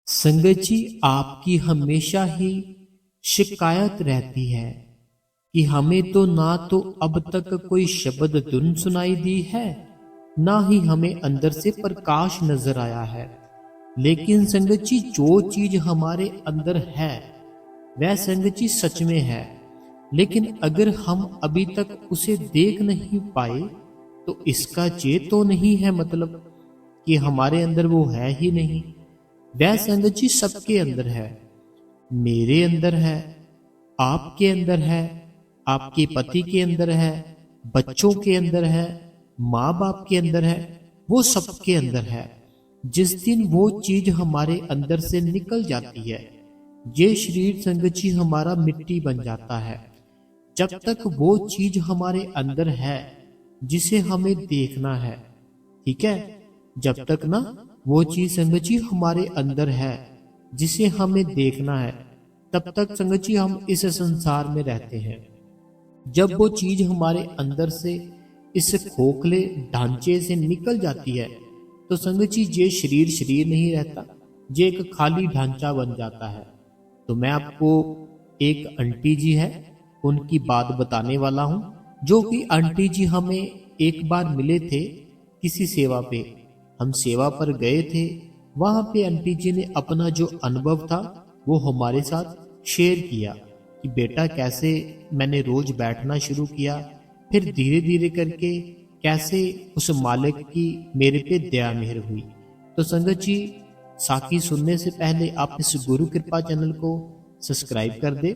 संगत जी, आपकी हमेशा ही शिकायत रहती है कि हमें तो ना तो अब तक कोई शब्द धुन सुनाई दी है, ना ही हमें अंदर से प्रकाश नजर आया है। लेकिन संगत जी, जो चीज हमारे अंदर है वह संगत जी सच में है। लेकिन अगर हम अभी तक उसे देख नहीं पाए तो इसका ये तो नहीं है मतलब कि हमारे अंदर वो है ही नहीं। वह संगत जी सबके अंदर है। मेरे अंदर है, आपके अंदर है, आपके पति के अंदर है, बच्चों के अंदर है, माँ बाप के अंदर है, वो सबके अंदर है। जिस दिन वो चीज हमारे अंदर से निकल जाती है, ये शरीर संगत जी हमारा मिट्टी बन जाता है। जब तक वो चीज हमारे अंदर है जिसे हमें देखना है, ठीक है, जब तक ना वो चीज संगत जी हमारे अंदर है जिसे हमें देखना है, तब तक संगत जी हम इस संसार में रहते हैं। जब वो चीज हमारे अंदर से इस खोखले ढांचे से निकल जाती है तो संगत जी ये शरीर शरीर नहीं रहता, ये एक खाली ढांचा बन जाता है। तो मैं आपको एक आंटी जी है उनकी बात बताने वाला हूं, जो कि आंटी जी हमें एक बार मिले थे किसी सेवा पे। हम सेवा पर गए थे, वहां पे आंटी जी ने अपना जो अनुभव था वो हमारे साथ शेयर किया कि बेटा कैसे मैंने रोज बैठना शुरू किया, फिर धीरे धीरे करके कैसे उस मालिक की मेरे पे दया मेहर हुई। तो संगत जी, साखी सुनने से पहले आप इस गुरु कृपा चैनल को सब्सक्राइब कर दे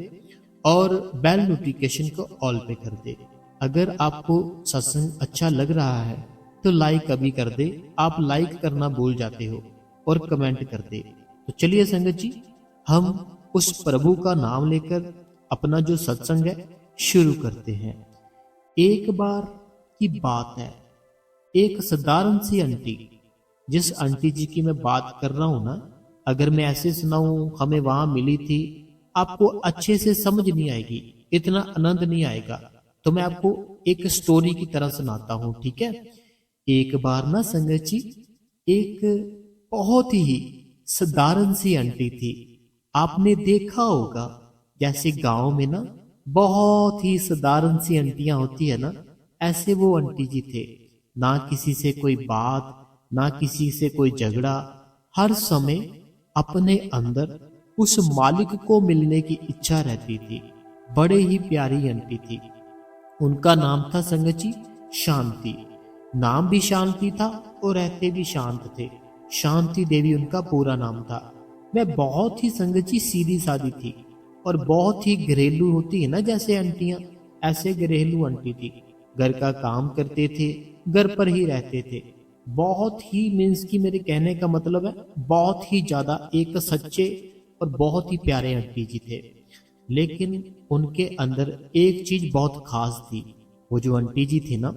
और बेल नोटिफिकेशन को ऑल पे कर दे। अगर आपको सत्संग अच्छा लग रहा है तो लाइक अभी कर दे, आप लाइक करना भूल जाते हो, और कमेंट कर दे। तो चलिए संगत जी, हम उस प्रभु का नाम लेकर अपना जो सत्संग है शुरू करते हैं। एक बार की बात है, एक साधारण सी आंटी, जिस आंटी जी की मैं बात कर रहा हूं ना, अगर मैं ऐसे सुनाऊं हमें वहां मिली थी, आपको अच्छे से समझ नहीं आएगी, इतना आनंद नहीं आएगा। तो मैं आपको एक स्टोरी की तरह सुनाता हूं, ठीक है। एक बार ना संगत जी, एक बहुत ही साधारण सी आंटी थी। आपने देखा होगा जैसे गांव में ना बहुत ही साधारण सी आंटियां होती है ना, ऐसे वो आंटी जी थे। ना किसी से कोई बात, ना किसी से कोई झगड़ा, हर समय अपने अंदर उस मालिक को मिलने की इच्छा रहती थी। बड़े ही प्यारी आंटी थी। उनका नाम था संगत जी शांति। नाम भी शांति था और रहते भी शांत थे। शांति देवी उनका पूरा नाम था। वह बहुत ही संगत जी सीधी सादी थी और बहुत ही घरेलू होती है ना जैसे आंटियां, ऐसे घरेलू आंटी थी। घर का काम करते थे, घर पर ही रहते थे। बहुत ही मीन्स की मेरे कहने का मतलब है बहुत ही ज्यादा एक सच्चे और बहुत ही प्यारे आंटी जी थे। लेकिन उनके अंदर एक चीज बहुत खास थी। वो जो आंटी जी थे ना,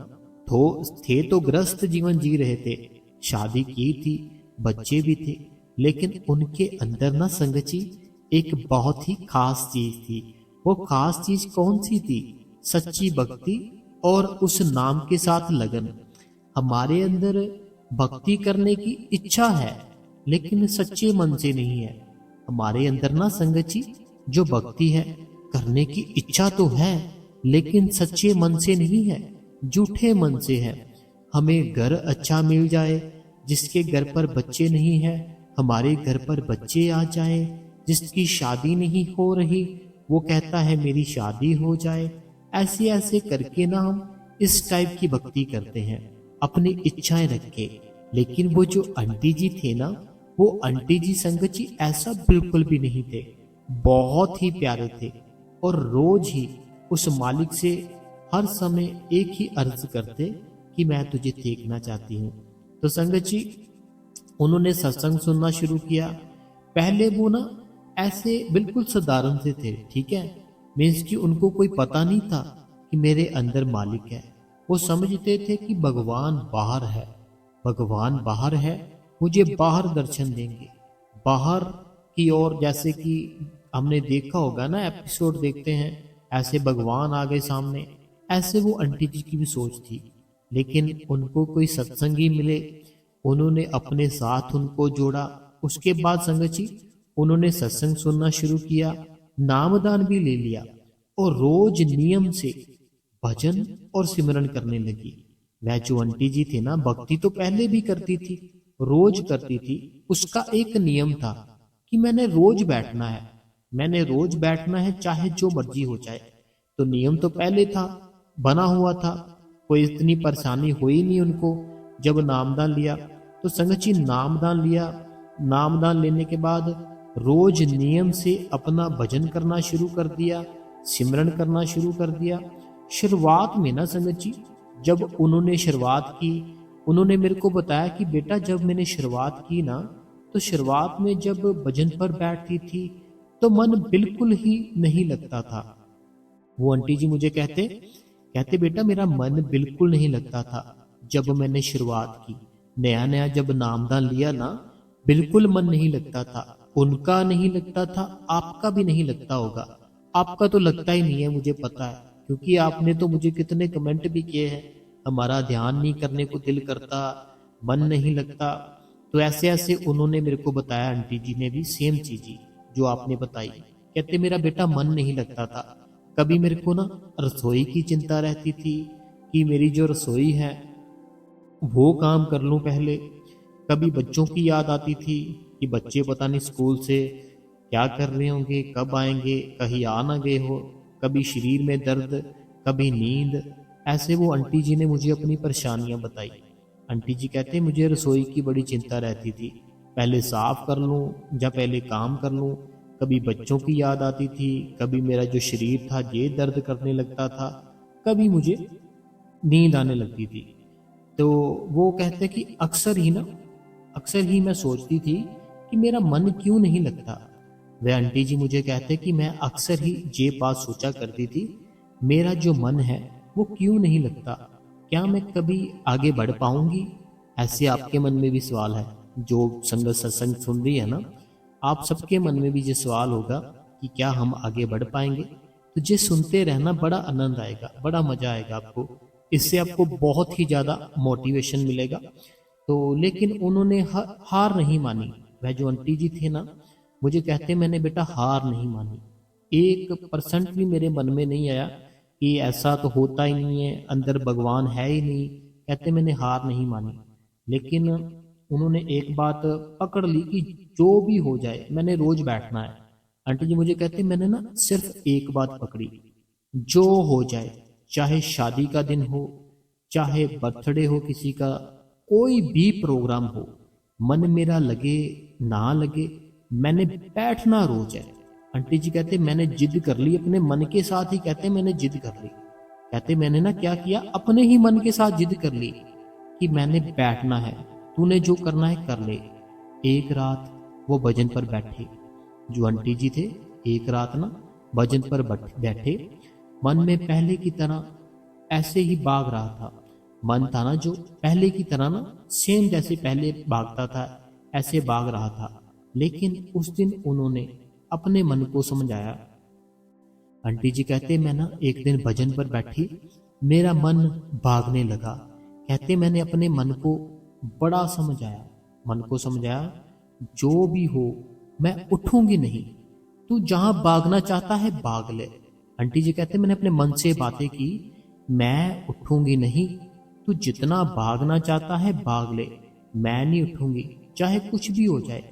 तो ग्रस्त जीवन जी रहे थे, शादी की थी, बच्चे भी थे, लेकिन उनके अंदर ना संगत जी एक बहुत ही खास चीज थी। वो खास चीज कौन सी थी? सच्ची भक्ति और उस नाम के साथ लगन। हमारे अंदर भक्ति करने की इच्छा है लेकिन सच्चे मन से नहीं है। हमारे अंदर ना संगत जी जो भक्ति है, करने की इच्छा तो है लेकिन सच्चे मन से नहीं है, झूठे मन से है। हमें घर अच्छा मिल जाए, जिसके घर पर बच्चे नहीं है हमारे घर पर बच्चे आ जाए, जिसकी शादी नहीं हो रही वो कहता है मेरी शादी हो जाए। ऐसे ऐसे करके ना हम इस टाइप की भक्ति करते हैं अपनी इच्छाएं रख के। लेकिन वो जो आंटी जी थे ना, वो आंटी जी संगत जी ऐसा बिल्कुल भी नहीं थे। बहुत ही प्यारे थे और रोज ही उस मालिक से हर समय एक ही अर्ज करते कि मैं तुझे देखना चाहती हूँ। तो संगत जी, उन्होंने सत्संग सुनना शुरू किया। पहले वो ना ऐसे बिल्कुल साधारण से थे, ठीक है, मीन्स कि उनको कोई पता नहीं था कि मेरे अंदर मालिक है। वो समझते थे कि भगवान बाहर है, भगवान बाहर है, मुझे बाहर दर्शन देंगे, बाहर की ओर। जैसे कि हमने देखा होगा ना, एपिसोड देखते हैं ऐसे भगवान आ गए सामने, ऐसे वो आंटी जी की भी सोच थी। लेकिन उनको कोई सत्संगी मिले, उन्होंने अपने साथ उनको जोड़ा, उसके बाद संगत जी उन्होंने सत्संग सुनना शुरू किया, नामदान भी ले लिया और रोज नियम से भजन और सिमरन करने लगी। वह जो आंटी जी थे ना, भक्ति तो पहले भी करती थी, रोज करती थी। उसका एक नियम था कि मैंने रोज बैठना है, मैंने रोज बैठना है, चाहे जो मर्जी हो जाए। तो नियम तो पहले था, बना हुआ था, कोई इतनी परेशानी हुई नहीं उनको। जब नामदान लिया तो संगत जी नामदान लिया, नामदान लेने के बाद रोज नियम से अपना भजन करना शुरू कर दिया, सिमरन करना शुरू कर दिया। शुरुआत में ना संगत जी, जब उन्होंने शुरुआत की, उन्होंने मेरे को बताया कि बेटा जब मैंने शुरुआत की ना, तो शुरुआत में जब भजन पर बैठती थी तो मन बिल्कुल ही नहीं लगता था। वो आंटी जी मुझे कहते कहते बेटा मेरा मन बिल्कुल नहीं लगता था जब मैंने शुरुआत की। नया नया जब नामदान लिया ना, बिल्कुल मन नहीं लगता था। उनका नहीं लगता था, आपका भी नहीं लगता होगा। आपका तो लगता ही नहीं है, मुझे पता है, क्योंकि आपने तो मुझे कितने कमेंट भी किए हैं, हमारा ध्यान नहीं करने को दिल करता, मन नहीं लगता। तो ऐसे ऐसे उन्होंने मेरे को बताया, आंटी जी ने भी सेम चीज ही जो आपने बताई। कहते मेरा बेटा मन नहीं लगता था। कभी मेरे को ना रसोई की चिंता रहती थी कि मेरी जो रसोई है वो काम कर लूं पहले। कभी बच्चों की याद आती थी कि बच्चे पता नहीं स्कूल से क्या कर रहे होंगे, कब आएंगे, कहीं आ ना गए हो। कभी शरीर में दर्द, कभी नींद। ऐसे वो आंटी जी ने मुझे अपनी परेशानियां बताई। आंटी जी कहते मुझे रसोई की बड़ी चिंता रहती थी, पहले साफ कर लूं या पहले काम कर लूं। कभी बच्चों की याद आती थी, कभी मेरा जो शरीर था ये दर्द करने लगता था, कभी मुझे नींद आने लगती थी। तो वो कहते कि अक्सर ही मैं सोचती थी कि मेरा मन क्यों नहीं लगता। वे आंटी जी मुझे कहते कि मैं अक्सर ही ये बात सोचा करती थी, मेरा जो मन है वो क्यों नहीं लगता, क्या मैं कभी आगे बढ़ पाऊंगी। ऐसे आपके मन में भी सवाल है, जो संगत सत्संग सुन रही है ना, आप सबके मन में भी ये सवाल होगा कि क्या हम आगे बढ़ पाएंगे। तो ये सुनते रहना, बड़ा आनंद आएगा, बड़ा मजा आएगा आपको, इससे आपको बहुत ही ज्यादा मोटिवेशन मिलेगा। तो लेकिन उन्होंने हार नहीं मानी। वह जो आंटी जी थे ना, मुझे कहते मैंने बेटा हार नहीं मानी, 1% भी मेरे मन में नहीं आया कि ऐसा तो होता ही नहीं है, अंदर भगवान है ही नहीं। कहते मैंने हार नहीं मानी। लेकिन उन्होंने एक बात पकड़ ली कि जो भी हो जाए मैंने रोज बैठना है। आंटी जी मुझे कहते मैंने ना सिर्फ एक बात पकड़ी, जो हो जाए, चाहे शादी का दिन हो, चाहे बर्थडे हो किसी का, कोई भी प्रोग्राम हो, मन मेरा लगे ना लगे, मैंने बैठना रोज है। आंटी जी कहते मैंने जिद कर ली अपने मन के साथ ही। कहते मैंने जिद कर ली। कहते मैंने ना क्या किया, अपने ही मन के साथ जिद कर ली कि मैंने बैठना है, तूने जो करना है कर ले। एक रात वो भजन पर बैठे, जो आंटी जी थे, एक रात ना भजन पर बैठे। मन में पहले की तरह ऐसे ही भाग रहा था। मन था ना जो पहले की तरह ना सेम जैसे पहले भागता था, ऐसे भाग रहा था। लेकिन उस दिन उन्होंने अपने मन को समझाया। आंटी जी कहते मैं ना एक दिन भजन पर बैठी, मेरा मन भागने लगा। कहते मैंने अपने मन को बड़ा समझाया, मन को समझाया जो भी हो मैं उठूंगी नहीं, तू जहां भागना चाहता है भाग ले। आंटी जी कहते मैंने अपने मन से बातें की, मैं उठूंगी नहीं, तू जितना भागना चाहता है भाग ले, मैं नहीं उठूंगी चाहे कुछ भी हो जाए।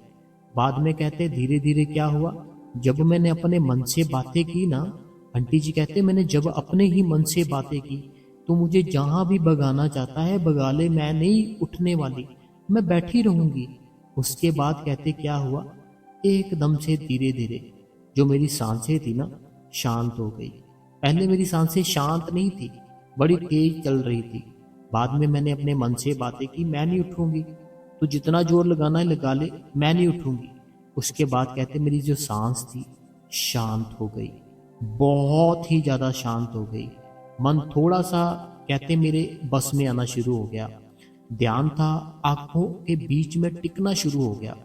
बाद में कहते धीरे धीरे क्या हुआ, जब मैंने अपने मन से बातें की ना, आंटी जी कहते मैंने जब अपने ही मन से बातें की, तो मुझे जहां भी भगाना चाहता है भगा ले, मैं नहीं उठने वाली, मैं बैठी रहूंगी। उसके बाद कहते क्या हुआ, एकदम से धीरे धीरे जो मेरी सांसें थी ना शांत हो गई। पहले मेरी सांसें शांत नहीं थी, बड़ी तेज चल रही थी। बाद में मैंने अपने मन से बातें की, मैं नहीं उठूंगी, तो जितना जोर लगाना है लगा ले, मैं नहीं उठूंगी। उसके बाद कहते मेरी जो सांस थी शांत हो गई, बहुत ही ज्यादा शांत हो गई। मन थोड़ा सा कहते मेरे बस में आना शुरू हो गया। ध्यान था आंखों के बीच में टिकना शुरू हो गया।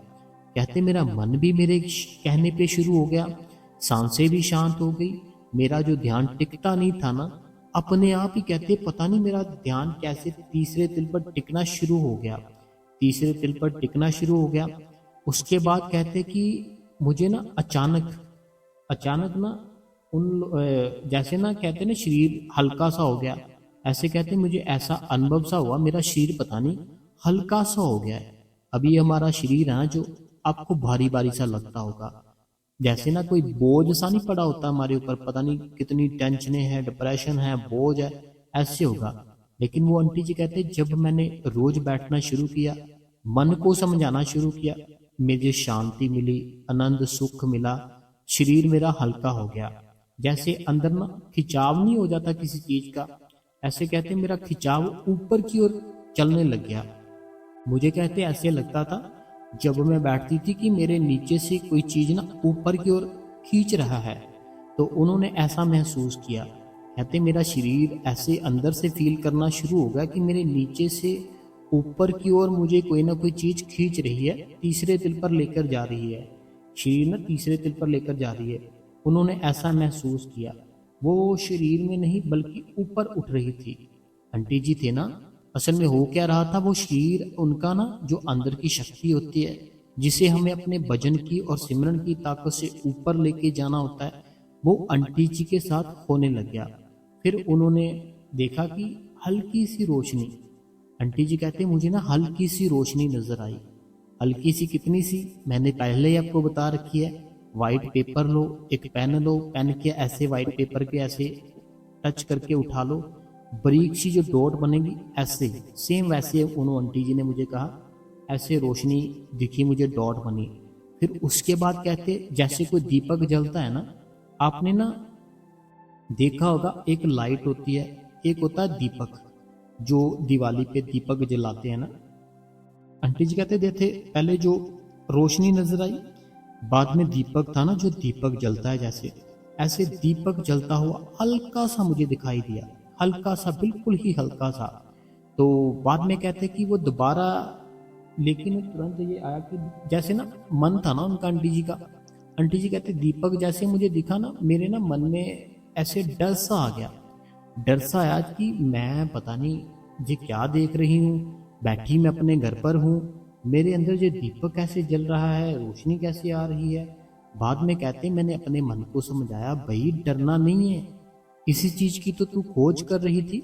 कहते मेरा मन भी मेरे कहने पे शुरू हो गया, सांसें भी शांत हो गई। मेरा जो ध्यान टिकता नहीं था ना, अपने आप ही कहते पता नहीं मेरा ध्यान कैसे तीसरे तिल पर टिकना शुरू हो गया। तीसरे तिल पर टिकना शुरू हो गया। उसके बाद कहते कि मुझे ना अचानक अचानक ना जैसे ना कहते ना शरीर हल्का सा हो गया, ऐसे कहते मुझे ऐसा अनुभव सा हुआ, मेरा शरीर पता नहीं हल्का सा हो गया है। अभी हमारा शरीर है ना जो आपको भारी भारी सा लगता होगा, जैसे ना कोई बोझ सा नहीं पड़ा होता हमारे ऊपर, पता नहीं कितनी टेंशनें हैं, डिप्रेशन है, बोझ है, ऐसे होगा। लेकिन वो आंटी जी कहते जब मैंने रोज बैठना शुरू किया, मन को समझाना शुरू किया, मुझे शांति मिली, आनंद सुख मिला, शरीर मेरा हल्का हो गया। जैसे अंदर ना खिंचाव नहीं हो जाता किसी चीज का, ऐसे कहते मेरा खिंचाव ऊपर की ओर चलने लग गया। मुझे कहते ऐसे लगता था जब मैं बैठती थी कि मेरे नीचे से कोई चीज ना ऊपर की ओर खींच रहा है। तो उन्होंने ऐसा महसूस किया, कहते मेरा शरीर ऐसे अंदर से फील करना शुरू हो गया कि मेरे नीचे से ऊपर की ओर मुझे कोई ना कोई चीज खींच रही है, तीसरे तिल पर लेकर जा रही है, शरीर ना तीसरे तिल पर लेकर जा रही है। उन्होंने ऐसा महसूस किया, वो शरीर में नहीं बल्कि ऊपर उठ रही थी। आंटी जी थे ना, असल में हो क्या रहा था, वो शरीर उनका ना जो अंदर की शक्ति होती है जिसे हमें अपने भजन की और सिमरन की ताकत से ऊपर लेके जाना होता है, वो आंटी जी के साथ होने लग गया। फिर उन्होंने देखा कि हल्की सी रोशनी, आंटी जी कहते मुझे ना हल्की सी रोशनी नजर आई। हल्की सी कितनी सी, मैंने पहले ही आपको बता रखी है। वाइट पेपर लो, एक पेन लो, पेन के ऐसे वाइट पेपर के ऐसे टच करके उठा लो, बारीक सी जो डॉट बनेगी ऐसे सेम वैसे उन्होंने आंटी जी ने मुझे कहा, ऐसे रोशनी दिखी मुझे, डॉट बनी। फिर उसके बाद कहते जैसे कोई दीपक जलता है ना, आपने ना देखा होगा, एक लाइट होती है, एक होता है दीपक, जो दिवाली पे दीपक जलाते हैं ना। आंटी जी कहते थे पहले जो रोशनी नजर आई, बाद में दीपक था ना, जो दीपक जलता है जैसे, ऐसे दीपक जलता हुआ हल्का सा मुझे दिखाई दिया, हल्का सा, बिल्कुल ही हल्का सा। तो बाद में कहते कि वो दोबारा, लेकिन तुरंत ये आया कि जैसे ना मन था ना उनका आंटी जी का, आंटी जी कहते दीपक जैसे मुझे दिखा ना, मेरे ना मन में ऐसे डर सा आ गया, डर सा आया कि मैं पता नहीं ये क्या देख रही हूँ, बैठी मैं अपने घर पर हूँ, मेरे अंदर ये दीपक कैसे जल रहा है, रोशनी कैसे आ रही है। बाद में कहते मैंने अपने मन को समझाया, भाई डरना नहीं है, इसी चीज की तो तू खोज कर रही थी,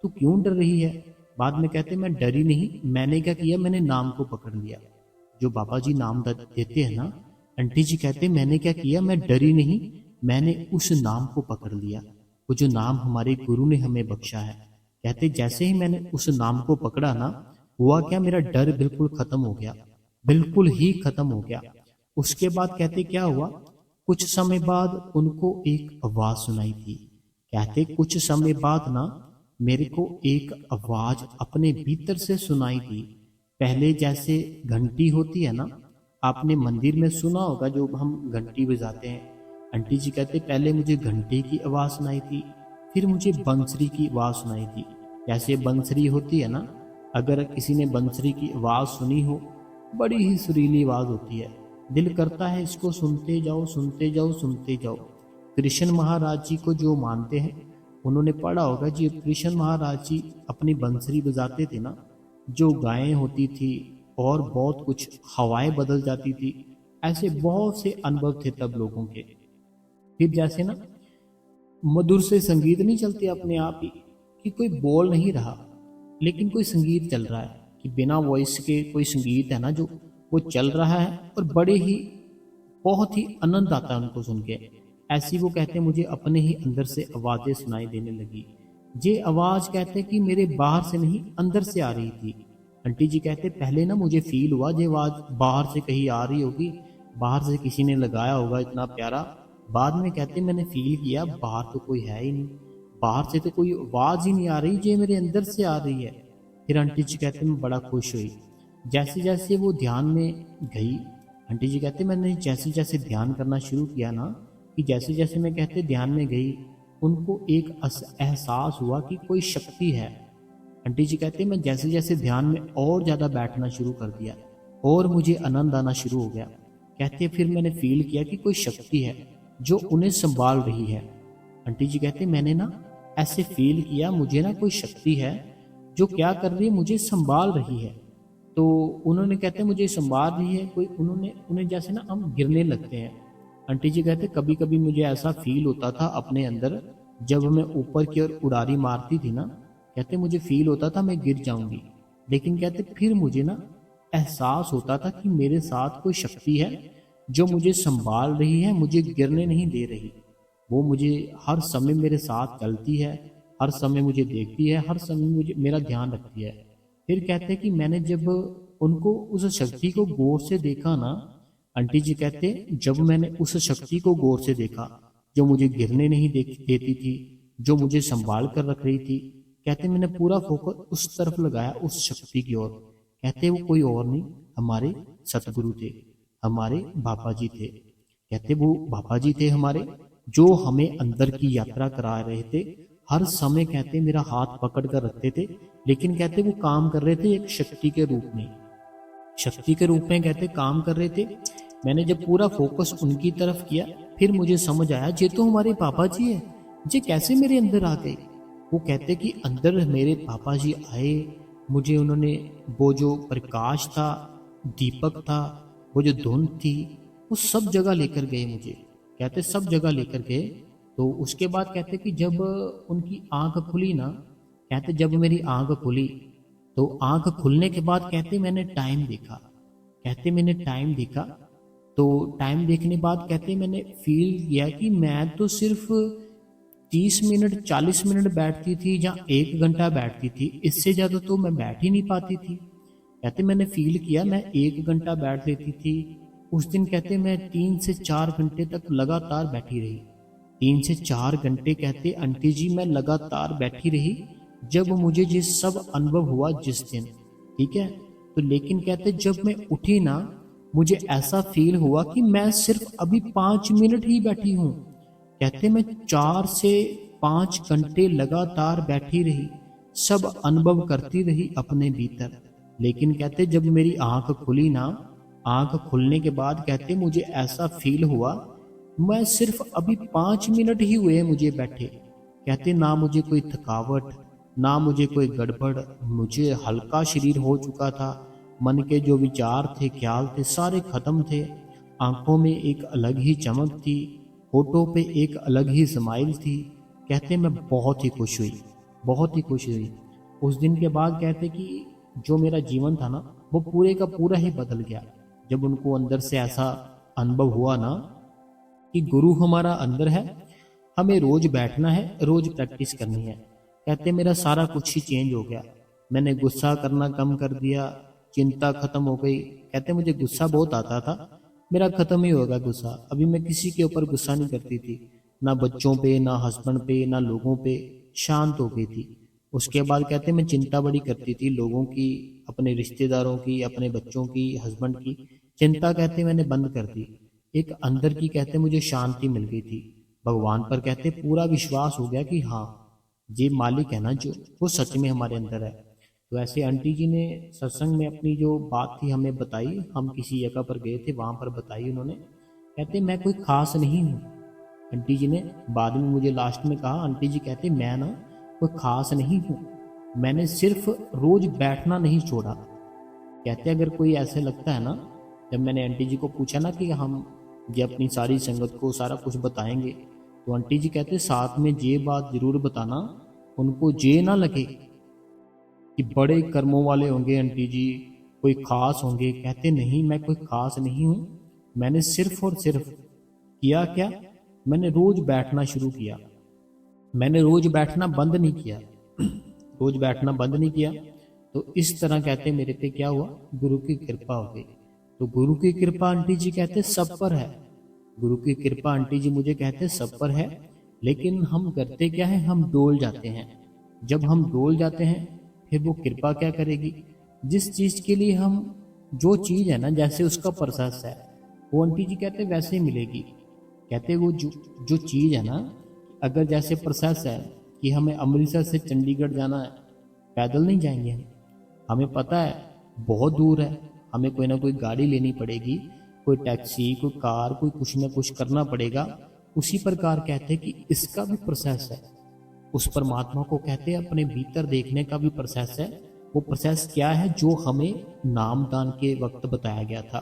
तू क्यों डर रही है। बाद में कहते मैं डरी नहीं, मैंने क्या किया, मैंने नाम को पकड़ लिया, जो बाबा जी नाम देते हैं ना। आंटी जी कहते मैंने क्या किया, मैं डरी नहीं, मैंने उस नाम को पकड़ लिया, वो जो नाम हमारे गुरु ने हमें बख्शा है। कहते जैसे ही मैंने उस नाम को पकड़ा ना, हुआ क्या, मेरा डर बिल्कुल खत्म हो गया, बिल्कुल ही खत्म हो गया। उसके बाद कहते क्या हुआ, कुछ समय बाद उनको एक आवाज सुनाई थी। कहते कुछ समय बाद ना मेरे को एक आवाज अपने भीतर से सुनाई दी। पहले जैसे घंटी होती है ना, आपने मंदिर में सुना होगा जो हम घंटी बजाते हैं। आंटी जी कहते पहले मुझे घंटे की आवाज सुनाई थी, फिर मुझे बंसरी की आवाज सुनाई थी। जैसे बंसरी होती है ना, अगर किसी ने बंसरी की आवाज सुनी हो, बड़ी ही सुरीली आवाज होती है, दिल करता है इसको सुनते जाओ सुनते जाओ सुनते जाओ। कृष्ण महाराज जी को जो मानते हैं, उन्होंने पढ़ा होगा जी, कृष्ण महाराज जी अपनी बंसरी बजाते थे ना, जो गायें होती थी और बहुत कुछ, हवाएं बदल जाती थी, ऐसे बहुत से अनुभव थे तब लोगों के। फिर जैसे ना मधुर से संगीत नहीं चलते अपने आप ही, कि कोई बोल नहीं रहा लेकिन कोई संगीत चल रहा है, कि बिना वॉइस के कोई संगीत है ना जो वो चल रहा है, और बड़े ही बहुत ही आनंद आता है उनको सुन के। ऐसी वो कहते मुझे अपने ही अंदर से आवाजें सुनाई देने लगी। ये आवाज कहते कि मेरे बाहर से नहीं अंदर से आ रही थी। आंटी जी कहते पहले ना मुझे फील हुआ ये आवाज बाहर से कहीं आ रही होगी, बाहर से किसी ने लगाया होगा इतना प्यारा। बाद में कहते मैंने फील किया बाहर तो कोई है ही नहीं, बाहर से तो कोई आवाज ही नहीं आ रही, ये मेरे अंदर से आ रही है। फिर आंटी जी कहते मैं बड़ा खुश हुई। जैसे जैसे वो ध्यान में गई, आंटी जी कहते मैंने जैसे जैसे ध्यान करना शुरू किया ना, कि जैसे जैसे मैं कहते ध्यान में गई, उनको एक एहसास हुआ कि कोई शक्ति है। आंटी जी कहते मैं जैसे जैसे ध्यान में और ज़्यादा बैठना शुरू कर दिया और मुझे आनंद आना शुरू हो गया। कहते फिर मैंने फील किया कि कोई शक्ति है जो उन्हें संभाल रही है। आंटी जी कहते मैंने ना ऐसे फील किया, मुझे ना कोई शक्ति है जो क्या कर रही है, मुझे संभाल रही है। तो उन्होंने कहते मुझे संभाल रही है कोई, उन्होंने उन्हें जैसे ना हम गिरने लगते हैं। आंटी जी कहते कभी कभी मुझे ऐसा फील होता था अपने अंदर, जब मैं ऊपर की ओर उड़ारी मारती थी ना, कहते मुझे फील होता था मैं गिर जाऊंगी, लेकिन कहते फिर मुझे ना एहसास होता था कि मेरे साथ कोई शक्ति है जो मुझे संभाल रही है, मुझे गिरने नहीं दे रही। वो मुझे हर समय मेरे साथ चलती है, हर समय मुझे देखती है, हर समय मुझे मेरा ध्यान रखती है। फिर कहते हैं कि मैंने जब उनको उस शक्ति को गौर से देखा ना, आंटी जी कहते जब मैंने उस शक्ति को गौर से देखा जो मुझे गिरने नहीं देती थी, जो मुझे संभाल कर रख रही थी, कहते मैंने पूरा फोकस उस तरफ लगाया, उस शक्ति की ओर। कहते वो कोई और नहीं, हमारे सतगुरु थे, हमारे बाबा जी थे। कहते वो बाबा जी थे हमारे, जो हमें अंदर की यात्रा करा रहे थे। हर समय कहते मेरा हाथ पकड़ कर रखते थे, लेकिन कहते वो काम कर रहे थे एक शक्ति के रूप में, शक्ति के रूप में कहते काम कर रहे थे। मैंने जब पूरा फोकस उनकी तरफ किया, फिर मुझे समझ आया ये तो हमारे पापा जी है, ये कैसे मेरे अंदर आ गए। वो कहते कि अंदर मेरे पापा जी आए, मुझे उन्होंने वो जो प्रकाश था, दीपक था, वो जो धुंध थी, वो सब जगह लेकर गए मुझे। कहते सब जगह लेकर गए। तो उसके बाद कहते कि जब उनकी आंख खुली ना, कहते जब मेरी आंख खुली, तो आंख खुलने के बाद कहते मैंने टाइम देखा। कहते मैंने टाइम देखा, तो टाइम देखने बाद कहते मैंने फील किया कि मैं तो सिर्फ 30 मिनट 40 मिनट बैठती थी या 1 घंटा बैठती थी, इससे ज़्यादा तो मैं बैठ ही नहीं पाती थी। कहते मैंने फील किया मैं 1 घंटा बैठ लेती थी। उस दिन कहते मैं 3 से 4 घंटे तक लगातार बैठी रही। 3 से 4 घंटे कहते आंटी जी मैं लगातार बैठी रही, जब मुझे ये सब अनुभव हुआ जिस दिन, ठीक है। तो लेकिन कहते जब मैं उठी ना, मुझे ऐसा फील हुआ कि मैं सिर्फ अभी 5 मिनट ही बैठी हूँ। कहते मैं 4 से 5 घंटे लगातार बैठी रही, सब अनुभव करती रही अपने भीतर। लेकिन कहते जब मेरी आंख खुली ना, आंख खुलने के बाद कहते मुझे ऐसा फील हुआ मैं सिर्फ अभी 5 मिनट ही हुए मुझे बैठे। कहते ना मुझे कोई थकावट, ना मुझे कोई गड़बड़, मुझे हल्का शरीर हो चुका था। मन के जो विचार थे, ख्याल थे, सारे खत्म थे। आंखों में एक अलग ही चमक थी, होठों पे एक अलग ही स्माइल थी। कहते मैं बहुत ही खुश हुई, बहुत ही खुश हुई। उस दिन के बाद कहते कि जो मेरा जीवन था ना, वो पूरे का पूरा ही बदल गया। जब उनको अंदर से ऐसा अनुभव हुआ ना कि गुरु हमारा अंदर है, हमें रोज बैठना है, रोज प्रैक्टिस करनी है। कहते मेरा सारा कुछ ही चेंज हो गया। मैंने गुस्सा करना कम कर दिया, चिंता खत्म हो गई। कहते मुझे गुस्सा बहुत आता था, मेरा खत्म ही होगा गुस्सा। अभी मैं किसी के ऊपर गुस्सा नहीं करती थी, ना बच्चों पे, ना हस्बैंड पे, ना लोगों पे, शांत हो गई थी। उसके बाद कहते मैं चिंता बड़ी करती थी लोगों की, अपने रिश्तेदारों की, अपने बच्चों की, हस्बैंड की। चिंता कहते मैंने बंद कर दी। एक अंदर की कहते मुझे शांति मिल गई थी। भगवान पर कहते पूरा विश्वास हो गया कि हाँ ये मालिक है ना जो, वो सच में हमारे अंदर है। तो ऐसे आंटी जी ने सत्संग में अपनी जो बात थी हमें बताई। हम किसी जगह पर गए थे, वहां पर बताई उन्होंने। कहते मैं कोई खास नहीं हूँ। आंटी जी ने बाद में मुझे लास्ट में कहा, आंटी जी कहते मैं ना कोई खास नहीं हूँ, मैंने सिर्फ रोज बैठना नहीं छोड़ा। कहते अगर कोई ऐसे लगता है ना, जब मैंने आंटी जी को पूछा ना कि हम ये अपनी सारी संगत को सारा कुछ बताएंगे, तो आंटी जी कहते साथ में ये बात जरूर बताना, उनको ये ना लगे कि बड़े कर्मों वाले होंगे आंटी जी, कोई खास होंगे। कहते नहीं, मैं कोई खास नहीं हूँ। मैंने सिर्फ और सिर्फ किया क्या, मैंने रोज बैठना शुरू किया। मैंने रोज बैठना बंद नहीं किया, रोज बैठना बंद नहीं किया। तो इस तरह कहते मेरे पे क्या हुआ, गुरु की कृपा हो गई। तो गुरु की कृपा आंटी जी कहते सब पर है। गुरु की कृपा आंटी जी मुझे कहते सब पर है, लेकिन हम करते क्या है, हम डोल जाते हैं। जब हम डोल जाते हैं फिर वो कृपा क्या करेगी, जिस चीज के लिए हम, जो चीज है ना जैसे उसका प्रोसेस है, वो आंटी जी कहते वैसे ही मिलेगी। कहते वो जो चीज है ना, अगर जैसे प्रोसेस है कि हमें अमृतसर से चंडीगढ़ जाना है, पैदल नहीं जाएंगे हम, हमें पता है बहुत दूर है, हमें कोई ना कोई गाड़ी लेनी पड़ेगी, कोई टैक्सी, कोई कार, कोई कुछ ना कुछ करना पड़ेगा। उसी प्रकार कहते हैं कि इसका भी प्रोसेस है। उस परमात्मा को कहते हैं अपने भीतर देखने का भी प्रोसेस है, वो प्रोसेस क्या है जो हमें नामदान के वक्त बताया गया था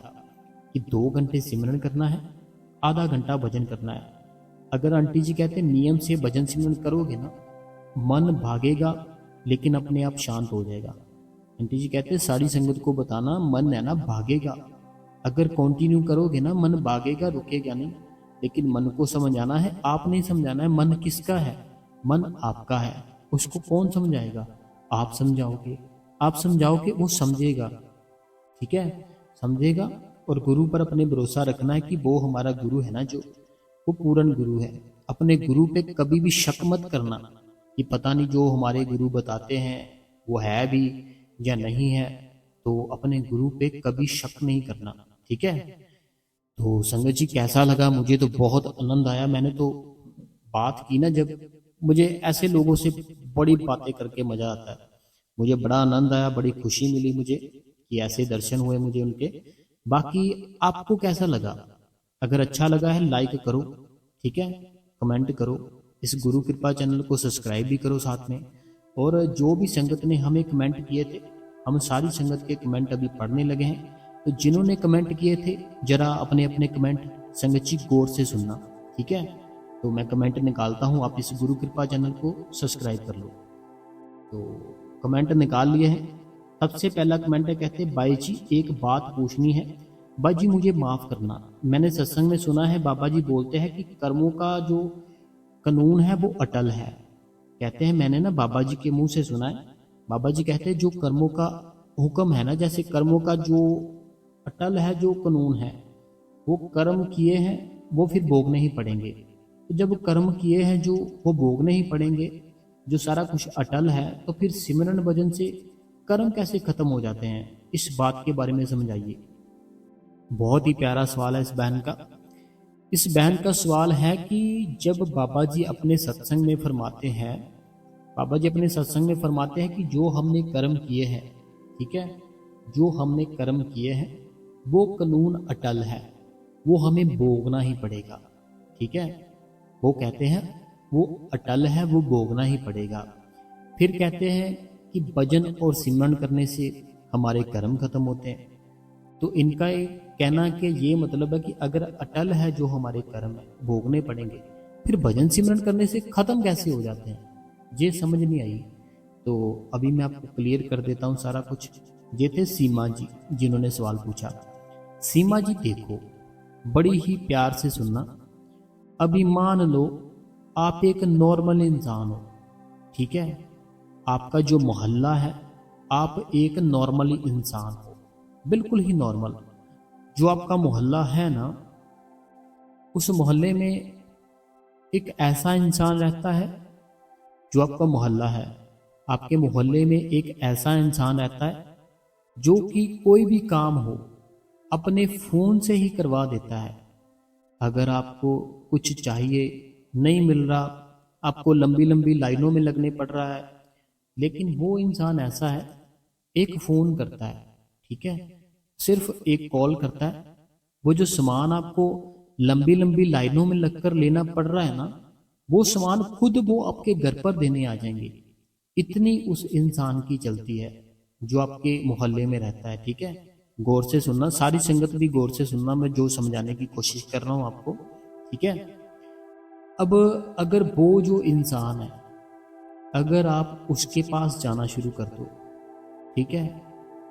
कि 2 घंटे सिमरन करना है, आधा घंटा भजन करना है। अगर आंटी जी कहते नियम से भजन सिमरन करोगे ना, मन भागेगा लेकिन अपने आप शांत हो जाएगा। आंटी जी कहते सारी संगत को बताना, मन है ना भागेगा, अगर कंटिन्यू करोगे ना मन भागेगा, रुकेगा नहीं। लेकिन मन को समझाना है, आप नहीं समझाना है। मन किसका है? मन आपका है। उसको कौन समझाएगा? आप समझाओगे। आप समझाओगे, वो समझेगा। ठीक है, समझेगा। और गुरु पर अपने भरोसा रखना है कि वो हमारा गुरु है ना, जो वो पूर्ण गुरु है। अपने गुरु पे कभी भी शक मत करना कि पता नहीं जो हमारे गुरु बताते हैं वो है भी या नहीं है। तो अपने गुरु पे कभी शक नहीं करना। ठीक है। तो संगत जी कैसा लगा? मुझे तो बहुत आनंद आया। मैंने तो बात की ना, जब मुझे ऐसे लोगों से बड़ी बातें करके मजा आता है। मुझे बड़ा आनंद आया, बड़ी खुशी मिली मुझे कि ऐसे दर्शन हुए मुझे उनके। बाकी आपको कैसा लगा? अगर अच्छा लगा है लाइक करो, ठीक है, कमेंट करो, इस गुरु कृपा चैनल को सब्सक्राइब भी करो साथ में। और जो भी संगत ने हमें कमेंट किए थे, हम सारी संगत के कमेंट अभी पढ़ने लगे हैं। तो जिन्होंने कमेंट किए थे जरा अपने अपने कमेंट संगत जी गौर से सुनना। ठीक है, तो मैं कमेंट निकालता हूँ, आप इस गुरु कृपा चैनल को सब्सक्राइब कर लो। तो कमेंट निकाल लिए हैं। सबसे पहला कमेंट है, कहते बाई जी एक बात पूछनी है। बाई जी मुझे माफ़ करना, मैंने सत्संग में सुना है बाबा जी बोलते हैं कि कर्मों का जो कानून है वो अटल है। कहते हैं, मैंने ना बाबा जी के मुंह से सुना है, बाबा जी कहते हैं जो कर्मों का हुक्म है ना, जैसे कर्मों का जो अटल है, जो कानून है, वो कर्म किए हैं वो फिर भोगने ही पड़ेंगे। तो जब कर्म किए हैं जो वो भोगने ही पड़ेंगे, जो सारा कुछ अटल है, तो फिर सिमरन भजन से कर्म कैसे खत्म हो जाते हैं? इस बात के बारे में समझाइए। बहुत ही प्यारा सवाल है इस बहन का। इस बहन का सवाल है कि जब बाबा जी अपने सत्संग में फरमाते हैं, बाबा जी अपने सत्संग में फरमाते हैं कि जो हमने कर्म किए हैं, ठीक है, जो हमने कर्म किए हैं वो कानून अटल है, वो हमें भोगना ही पड़ेगा। ठीक है, वो कहते हैं वो अटल है, वो भोगना ही पड़ेगा। फिर कहते हैं कि भजन और सिमरन करने से हमारे कर्म खत्म होते हैं। तो इनका एक कहना कि ये मतलब है कि अगर अटल है जो हमारे कर्म है भोगने पड़ेंगे, फिर भजन सिमरन करने से खत्म कैसे हो जाते हैं? ये समझ नहीं आई। तो अभी मैं आपको क्लियर कर देता हूँ सारा कुछ। ये थे सीमा जी जिन्होंने सवाल पूछा। सीमा जी देखो, बड़ी ही प्यार से सुनना। अभी मान लो आप एक नॉर्मल इंसान हो, ठीक है, आपका जो मोहल्ला है, आप एक नॉर्मल इंसान हो, बिल्कुल ही नॉर्मल। जो आपका मोहल्ला है ना, उस मोहल्ले में एक ऐसा इंसान रहता है, जो आपका मोहल्ला है, आपके मोहल्ले में एक ऐसा इंसान रहता है जो कि कोई भी काम हो अपने फ़ोन से ही करवा देता है। अगर आपको कुछ चाहिए, नहीं मिल रहा, आपको लंबी लंबी लाइनों में लगने पड़ रहा है, लेकिन वो इंसान ऐसा है, एक फ़ोन करता है, ठीक है, सिर्फ एक कॉल करता है, वो जो सामान आपको लंबी लंबी लाइनों में लगकर लेना पड़ रहा है ना, वो सामान खुद वो आपके घर पर देने आ जाएंगे। इतनी उस इंसान की चलती है जो आपके मोहल्ले में रहता है। ठीक है, गौर से सुनना, सारी संगत भी गौर से सुनना, मैं जो समझाने की कोशिश कर रहा हूँ आपको। ठीक है, अब अगर वो जो इंसान है, अगर आप उसके पास जाना शुरू कर दो, ठीक है,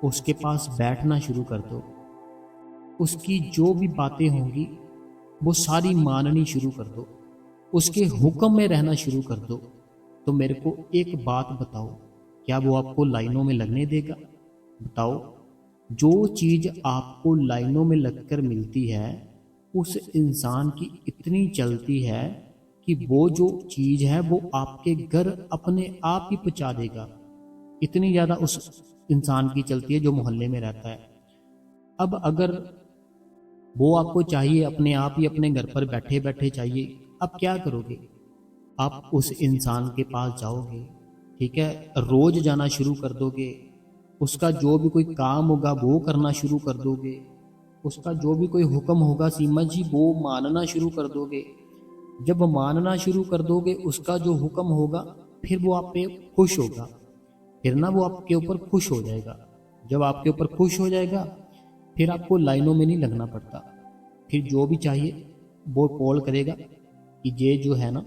उसके पास बैठना शुरू कर दो, उसकी जो भी बातें होंगी वो सारी माननी शुरू कर दो, उसके हुक्म में रहना शुरू कर दो, तो मेरे को एक बात बताओ, क्या वो आपको लाइनों में लगने देगा? बताओ, जो चीज़ आपको लाइनों में लगकर मिलती है, उस इंसान की इतनी चलती है कि वो जो चीज़ है वो आपके घर अपने आप ही पहुंचा देगा। इतनी ज़्यादा उस इंसान की चलती है जो मोहल्ले में रहता है। अब अगर वो आपको चाहिए, अपने आप ही अपने घर पर बैठे बैठे चाहिए, अब क्या करोगे? आप उस इंसान के पास जाओगे, ठीक है, रोज जाना शुरू कर दोगे, उसका जो भी कोई काम होगा वो करना शुरू कर दोगे, उसका जो भी कोई हुक्म होगा सीमा जी वो मानना शुरू कर दोगे। जब मानना शुरू कर दोगे उसका जो हुक्म होगा, फिर वो आप पे खुश होगा। फिर ना वो आपके ऊपर खुश हो जाएगा। जब आपके ऊपर खुश हो जाएगा फिर आपको लाइनों में नहीं लगना पड़ता। फिर जो भी चाहिए वो कॉल करेगा कि ये जो है ना,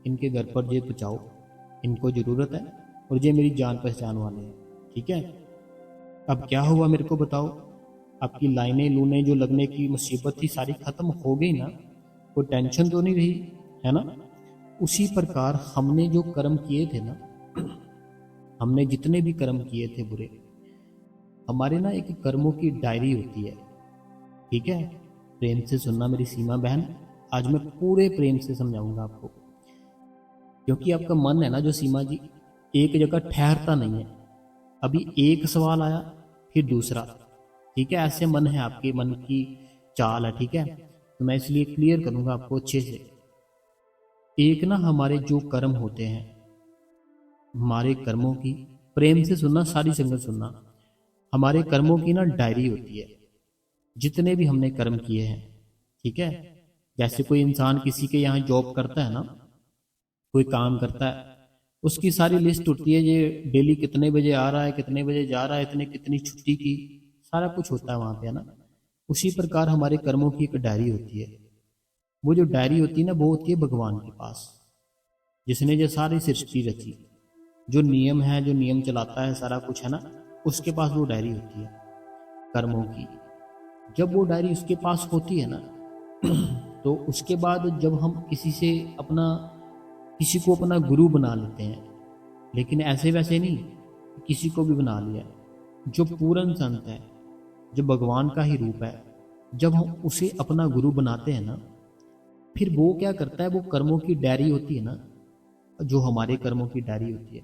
इनके घर पर ये पहुँचाओ, इनको ज़रूरत है और ये मेरी जान पहचान वाले हैं। ठीक है, अब क्या हुआ मेरे को बताओ? आपकी लाइनें लूने जो लगने की मुसीबत थी सारी खत्म हो गई ना? कोई टेंशन तो नहीं रही, है ना? उसी प्रकार हमने जो कर्म किए थे ना, हमने जितने भी कर्म किए थे बुरे, हमारे ना एक कर्मों की डायरी होती है। ठीक है, प्रेम से सुनना मेरी सीमा बहन, आज मैं पूरे प्रेम से समझाऊंगा आपको, क्योंकि आपका मन है ना जो सीमा जी, एक जगह ठहरता नहीं है। अभी एक सवाल आया फिर दूसरा। ठीक है, ऐसे मन है, आपके मन की चाल है। ठीक है, तो मैं इसलिए क्लियर करूंगा आपको अच्छे से। एक ना हमारे जो कर्म होते हैं, हमारे कर्मों की, प्रेम से सुनना, सारी संगत सुनना, हमारे कर्मों की ना डायरी होती है, जितने भी हमने कर्म किए हैं। ठीक है, जैसे कोई इंसान किसी के यहाँ जॉब करता है ना, कोई काम करता है, उसकी सारी लिस्ट होती है, ये डेली कितने बजे आ रहा है, कितने बजे जा रहा है, इतने कितनी छुट्टी की, सारा कुछ होता है वहाँ पे, है ना? उसी प्रकार हमारे कर्मों की एक डायरी होती है। वो जो डायरी होती है ना, वो होती है भगवान के पास, जिसने ये सारी सृष्टि रची, जो नियम है, जो नियम चलाता है, सारा कुछ है ना, उसके पास वो डायरी होती है कर्मों की। जब वो डायरी उसके पास होती है ना, तो उसके बाद जब हम किसी को अपना गुरु बना लेते हैं, लेकिन ऐसे वैसे नहीं, किसी को भी बना लिया, जो पूर्ण संत है, जो भगवान का ही रूप है, जब हम उसे अपना गुरु बनाते हैं ना, फिर वो क्या करता है, वो कर्मों की डायरी होती है ना, जो हमारे कर्मों की डायरी होती है,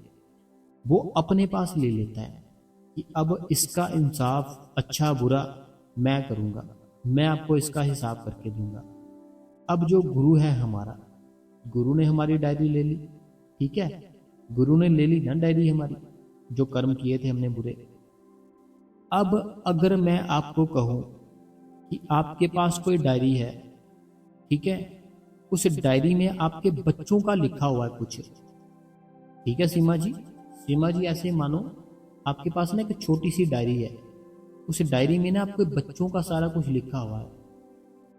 वो अपने पास ले लेता है कि अब इसका इंसाफ अच्छा बुरा मैं करूँगा, मैं आपको इसका हिसाब करके दूंगा। अब जो गुरु है हमारा, गुरु ने हमारी डायरी ले ली। ठीक है, गुरु ने ले ली ना डायरी हमारी, जो कर्म किए थे हमने बुरे। अब अगर मैं आपको कहूं कि आपके पास कोई डायरी है, ठीक है, उस डायरी में आपके बच्चों का लिखा हुआ है कुछ। ठीक है सीमा जी, सीमा जी ऐसे मानो आपके पास ना एक छोटी सी डायरी है, उस डायरी में ना आपके बच्चों का सारा कुछ लिखा हुआ है।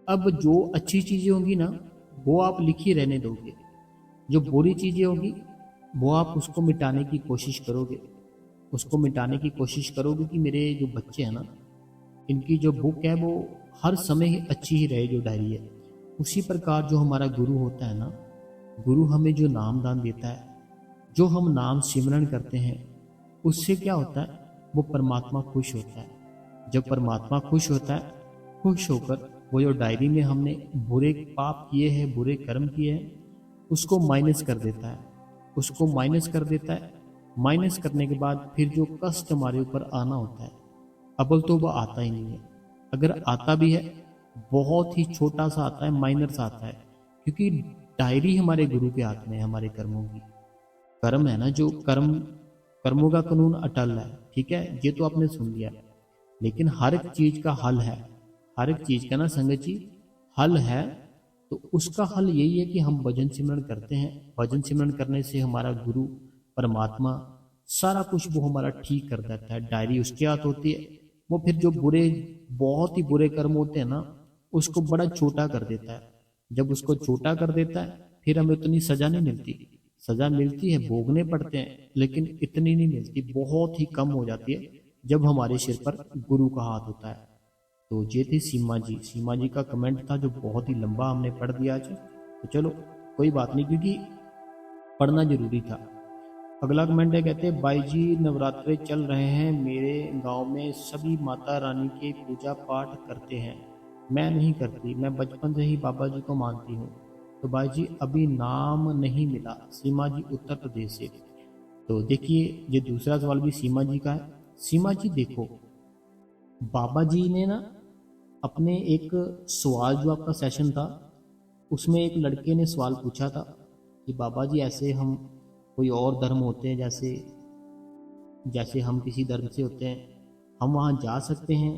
अब जो अच्छी चीजें होंगी ना, वो आप लिखी रहने दोगे, जो बुरी चीजें होगी वो आप उसको मिटाने की कोशिश करोगे, उसको मिटाने की कोशिश करोगे कि मेरे जो बच्चे हैं ना, इनकी जो बुक है वो हर समय ही अच्छी ही रहे, जो डायरी है। उसी प्रकार जो हमारा गुरु होता है ना, गुरु हमें जो नाम दान देता है, जो हम नाम सिमरन करते हैं, उससे क्या होता है, वो परमात्मा खुश होता है। जब परमात्मा खुश होता है, खुश होकर वो जो डायरी में हमने बुरे पाप किए हैं, बुरे कर्म किए हैं, उसको माइनस कर देता है, उसको माइनस कर देता है। माइनस करने के बाद फिर जो कष्ट हमारे ऊपर आना होता है, अबल तो वह आता ही नहीं है। अगर आता भी है, बहुत ही छोटा सा आता है, माइनर सा आता है, क्योंकि डायरी हमारे गुरु के हाथ में है, हमारे कर्मों की। कर्म है ना, जो कर्मों का कानून अटल है। ठीक है, ये तो आपने सुन लिया, लेकिन हर एक चीज का हल है, हर एक चीज का ना संगत जी हल है। तो उसका हल यही है कि हम भजन सिमरन करते हैं। भजन सिमरन करने से हमारा गुरु परमात्मा सारा कुछ वो हमारा ठीक कर देता है। डायरी उसके हाथ होती है, वो फिर जो बुरे, बहुत ही बुरे कर्म होते हैं ना, उसको बड़ा छोटा कर देता है। जब उसको छोटा कर देता है, फिर हमें उतनी सजा नहीं मिलती। सजा मिलती है, भोगने पड़ते हैं, लेकिन इतनी नहीं मिलती, बहुत ही कम हो जाती है जब हमारे सिर पर गुरु का हाथ होता है। तो ये थी सीमा जी, सीमा जी का कमेंट था जो बहुत ही लंबा हमने पढ़ दिया आज। तो चलो कोई बात नहीं, क्योंकि पढ़ना जरूरी था। अगला कमेंट है, कहते हैं भाई जी नवरात्रे चल रहे हैं, मेरे गांव में सभी माता रानी के पूजा पाठ करते हैं, मैं नहीं करती, मैं बचपन से ही बाबा जी को मानती हूँ। तो भाई जी अभी नाम नहीं मिला। सीमा जी उत्तर प्रदेश से। तो देखिए, ये दूसरा सवाल भी सीमा जी का है। सीमा जी देखो, बाबा जी ने ना अपने एक सवाल, जो आपका सेशन था उसमें एक लड़के ने सवाल पूछा था कि बाबा जी ऐसे हम कोई और धर्म होते हैं, जैसे जैसे हम किसी धर्म से होते हैं, हम वहाँ जा सकते हैं,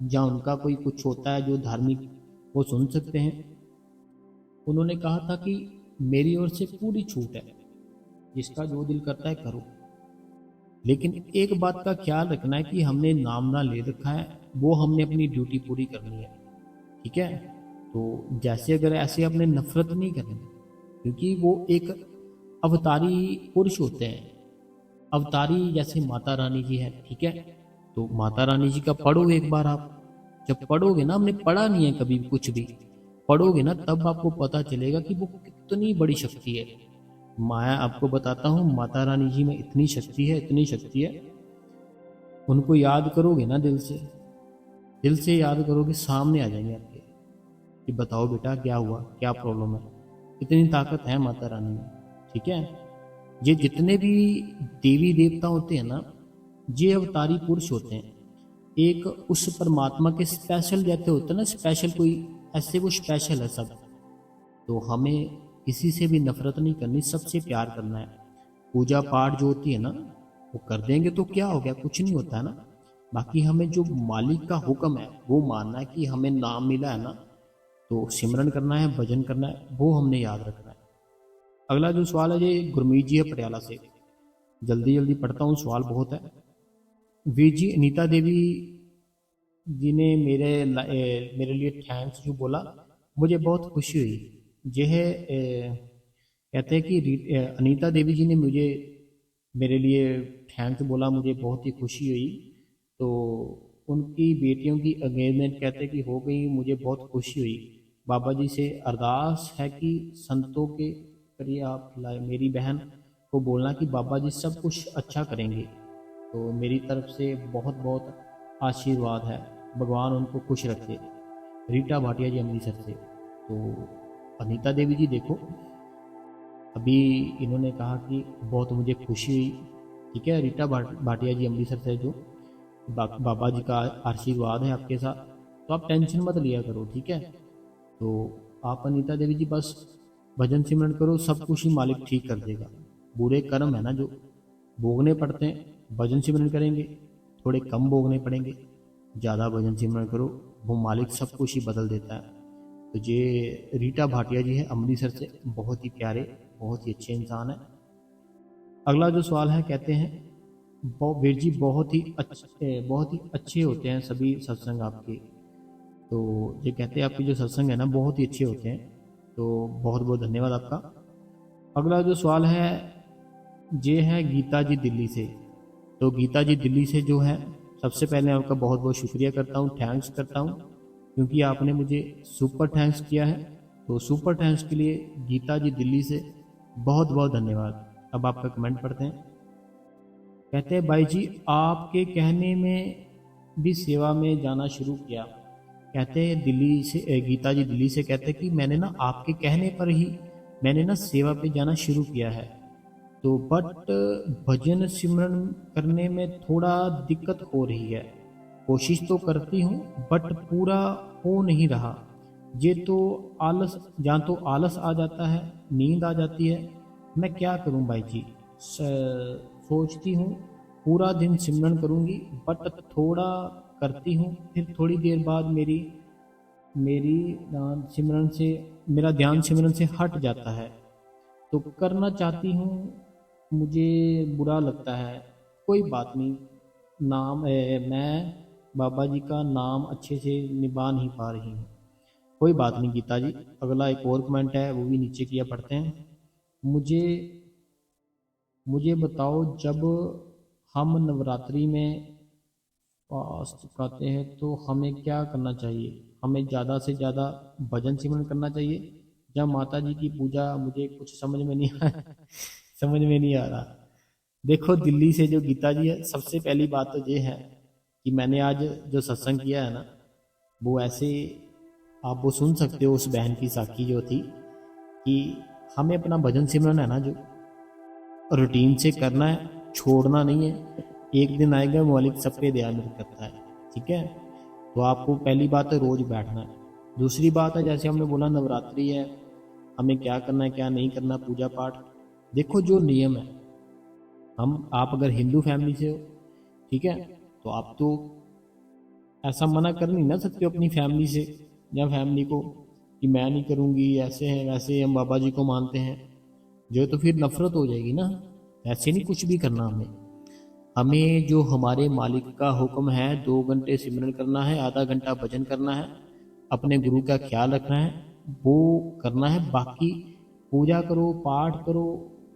या उनका कोई कुछ होता है जो धार्मिक, वो सुन सकते हैं? उन्होंने कहा था कि मेरी ओर से पूरी छूट है, जिसका जो दिल करता है करो। लेकिन एक बात का ख्याल रखना है कि हमने नाम ना ले रखा है, वो हमने अपनी ड्यूटी पूरी करनी है। ठीक है, तो जैसे अगर ऐसे अपने नफरत नहीं करनी, क्योंकि वो एक अवतारी पुरुष होते हैं। अवतारी जैसे माता रानी जी है, ठीक है, तो माता रानी जी का पढ़ो एक बार आप। जब पढ़ोगे ना, हमने पढ़ा नहीं है कभी भी कुछ भी, पढ़ोगे ना तब आपको पता चलेगा कि वो कितनी बड़ी शक्ति है। मैं आपको बताता हूँ, माता रानी जी में इतनी शक्ति है, इतनी शक्ति है। उनको याद करोगे ना दिल से याद करोगे, सामने आ जाएंगे आपके कि बताओ बेटा क्या हुआ, क्या प्रॉब्लम है। इतनी ताकत है माता रानी में। ठीक है, ये जितने भी देवी देवता होते हैं ना, ये अवतारी पुरुष होते हैं। एक उस परमात्मा के स्पेशल जैसे होते हैं ना, स्पेशल कोई ऐसे, वो स्पेशल है सब। तो हमें किसी से भी नफरत नहीं करनी, सबसे प्यार करना है। पूजा पाठ जो होती है ना, वो कर देंगे तो क्या हो गया, कुछ नहीं होता है ना। बाकी हमें जो मालिक का हुक्म है वो मानना है, कि हमें नाम मिला है ना, तो सिमरन करना है, भजन करना है, वो हमने याद रखना है। अगला जो सवाल है ये गुरमीत जी है पटियाला से। जल्दी जल्दी पढ़ता हूँ, सवाल बहुत है। वीर जी अनीता देवी जी ने मेरे लिए थैंक्स जो बोला, मुझे बहुत खुशी हुई। यह कहते हैं कि अनीता देवी जी ने मुझे मेरे लिए थैंक्स बोला, मुझे बहुत ही खुशी हुई। तो उनकी बेटियों की एंगेजमेंट कहते हैं कि हो गई, मुझे बहुत खुशी हुई। बाबा जी से अरदास है कि संतों के करिए आप खिलाए। मेरी बहन को बोलना कि बाबा जी सब कुछ अच्छा करेंगे। तो मेरी तरफ से बहुत बहुत आशीर्वाद है, भगवान उनको खुश रखे। रीटा भाटिया जी अमृतसर से। तो अनीता देवी जी देखो, अभी इन्होंने कहा कि बहुत मुझे खुशी हुई। ठीक है, रीटा भाटिया जी अमृतसर से, जो बाबा जी का आशीर्वाद है आपके साथ, तो आप टेंशन मत लिया करो। ठीक है, तो आप अनीता देवी जी बस भजन सिमरन करो, सब कुछ ही मालिक ठीक कर देगा। बुरे कर्म है ना जो भोगने पड़ते हैं, भजन सिमरन करेंगे, थोड़े कम भोगने पड़ेंगे। ज़्यादा भजन सिमरन करो, वो मालिक सब कुछ ही बदल देता है। तो ये रीटा भाटिया जी है अमृतसर से, बहुत ही प्यारे, बहुत ही अच्छे इंसान है। अगला जो सवाल है, कहते हैं वीर जी बहुत ही अच्छे होते हैं सभी सत्संग आपके। तो ये कहते हैं आपके जो सत्संग है ना, बहुत ही अच्छे होते हैं। तो बहुत बहुत धन्यवाद आपका। अगला जो सवाल है ये है गीता जी दिल्ली से। तो गीता जी दिल्ली से जो है, सबसे पहले आपका बहुत बहुत शुक्रिया करता हूँ, थैंक्स करता हूँ, क्योंकि आपने मुझे सुपर थैंक्स किया है। तो सुपर थैंक्स के लिए गीता जी दिल्ली से बहुत बहुत धन्यवाद। अब आपका कमेंट पढ़ते हैं। कहते हैं भाई जी आपके कहने में भी सेवा में जाना शुरू किया। कहते हैं दिल्ली से, गीता जी दिल्ली से कहते हैं कि मैंने ना आपके कहने पर ही मैंने ना सेवा पे जाना शुरू किया है। तो बट भजन सिमरन करने में थोड़ा दिक्कत हो रही है। कोशिश तो करती हूँ बट पूरा हो नहीं रहा। ये तो आलस आ जाता है, नींद आ जाती है। मैं क्या करूं भाई जी? सोचती हूँ पूरा दिन सिमरन करूंगी, बट थोड़ा करती हूँ, फिर थोड़ी देर बाद मेरी ध्यान सिमरन से मेरा ध्यान सिमरन से हट जाता है। तो करना चाहती हूँ, मुझे बुरा लगता है। कोई बात नहीं, मैं बाबा जी का नाम अच्छे से निभा नहीं पा रही हूँ। कोई बात नहीं गीता जी। अगला एक और कमेंट है, वो भी नीचे किया, पढ़ते हैं। मुझे मुझे बताओ, जब हम नवरात्रि में फास्ट खाते हैं तो हमें क्या करना चाहिए? हमें ज़्यादा से ज़्यादा भजन सिमरन करना चाहिए या माता जी की पूजा? मुझे कुछ समझ में नहीं आ समझ में नहीं आ रहा। देखो दिल्ली से जो गीता जी है, सबसे पहली बात तो ये है कि मैंने आज जो सत्संग किया है ना, वो ऐसे आप वो सुन सकते हो, उस बहन की साखी जो थी कि हमें अपना भजन सिमरन है ना जो रूटीन से करना है, छोड़ना नहीं है। एक दिन आएगा मालिक सब पे ध्यान करता है। ठीक है, तो आपको पहली बात है रोज बैठना है। दूसरी बात है, जैसे हमने बोला नवरात्रि है, हमें क्या करना है क्या नहीं करना, पूजा पाठ। देखो जो नियम है, आप अगर हिंदू फैमिली से हो, ठीक है, तो आप तो ऐसा मना कर नहीं ना सकते हो अपनी फैमिली से या फैमिली को कि मैं नहीं करूँगी, ऐसे है वैसे है, हम बाबा जी को मानते हैं। जो तो फिर नफरत हो जाएगी ना। ऐसे नहीं कुछ भी करना हमें। हमें जो हमारे मालिक का हुक्म है 2 घंटे सिमरन करना है, आधा घंटा भजन करना है, अपने गुरु का ख्याल रखना है, वो करना है। बाकी पूजा करो, पाठ करो,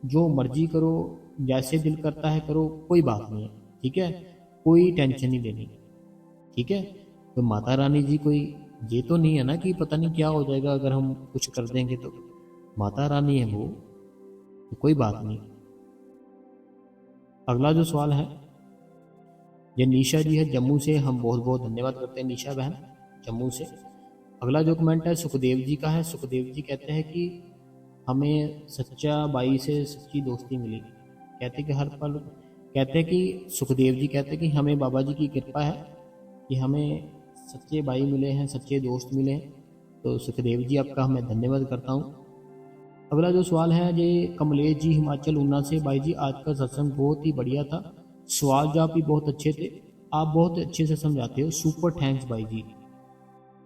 जो मर्जी करो, जैसे दिल करता है करो, कोई बात नहीं है। ठीक है, कोई टेंशन नहीं लेनी। ठीक है, तो माता रानी जी कोई ये तो नहीं है ना कि पता नहीं क्या हो जाएगा अगर हम कुछ कर देंगे तो। माता रानी है वो, तो कोई बात नहीं। अगला जो सवाल है ये निशा जी है जम्मू से, हम बहुत बहुत धन्यवाद करते हैं निशा बहन जम्मू से। अगला जो कमेंट है सुखदेव जी का है। सुखदेव जी कहते हैं कि हमें सच्चा बाई से सच्ची दोस्ती मिली। कहते कि हर पल, कहते कि सुखदेव जी कहते कि हमें बाबा जी की कृपा है कि हमें सच्चे भाई मिले हैं, सच्चे दोस्त मिले हैं। तो सुखदेव जी आपका मैं धन्यवाद करता हूँ। अगला जो सवाल है ये कमलेश जी हिमाचल ऊना से। भाई जी आज का सत्संग बहुत ही बढ़िया था, सवाल जवाब भी बहुत अच्छे थे, आप बहुत अच्छे से समझाते हो, सुपर थैंक्स भाई जी।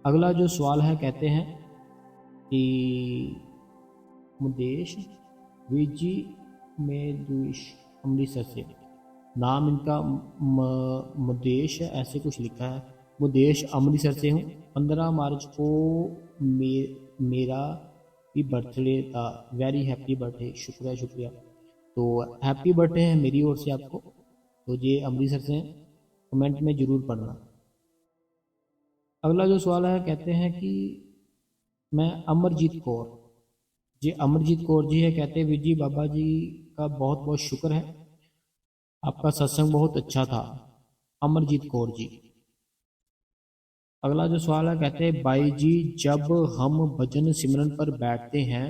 अगला जो सवाल है कहते हैं कि मुदेश वीर जी मेदुश अमृतसर से, नाम इनका मुदेश है ऐसे कुछ लिखा है। मुदेश अमृतसर से हूँ। 15 मार्च को मेरा भी बर्थडे था, वेरी हैप्पी बर्थडे। शुक्रिया शुक्रिया। तो हैप्पी बर्थडे है मेरी ओर से आपको। तो ये अमृतसर से हैं, कमेंट में ज़रूर पढ़ना। अगला जो सवाल है कहते हैं कि मैं अमरजीत कौर, जी अमरजीत कौर जी है, कहते हैं वीर जी बाबा जी का बहुत बहुत शुक्र है, आपका सत्संग बहुत अच्छा था। अमरजीत कौर जी। अगला जो सवाल है कहते हैं भाई जी जब हम भजन सिमरन पर बैठते हैं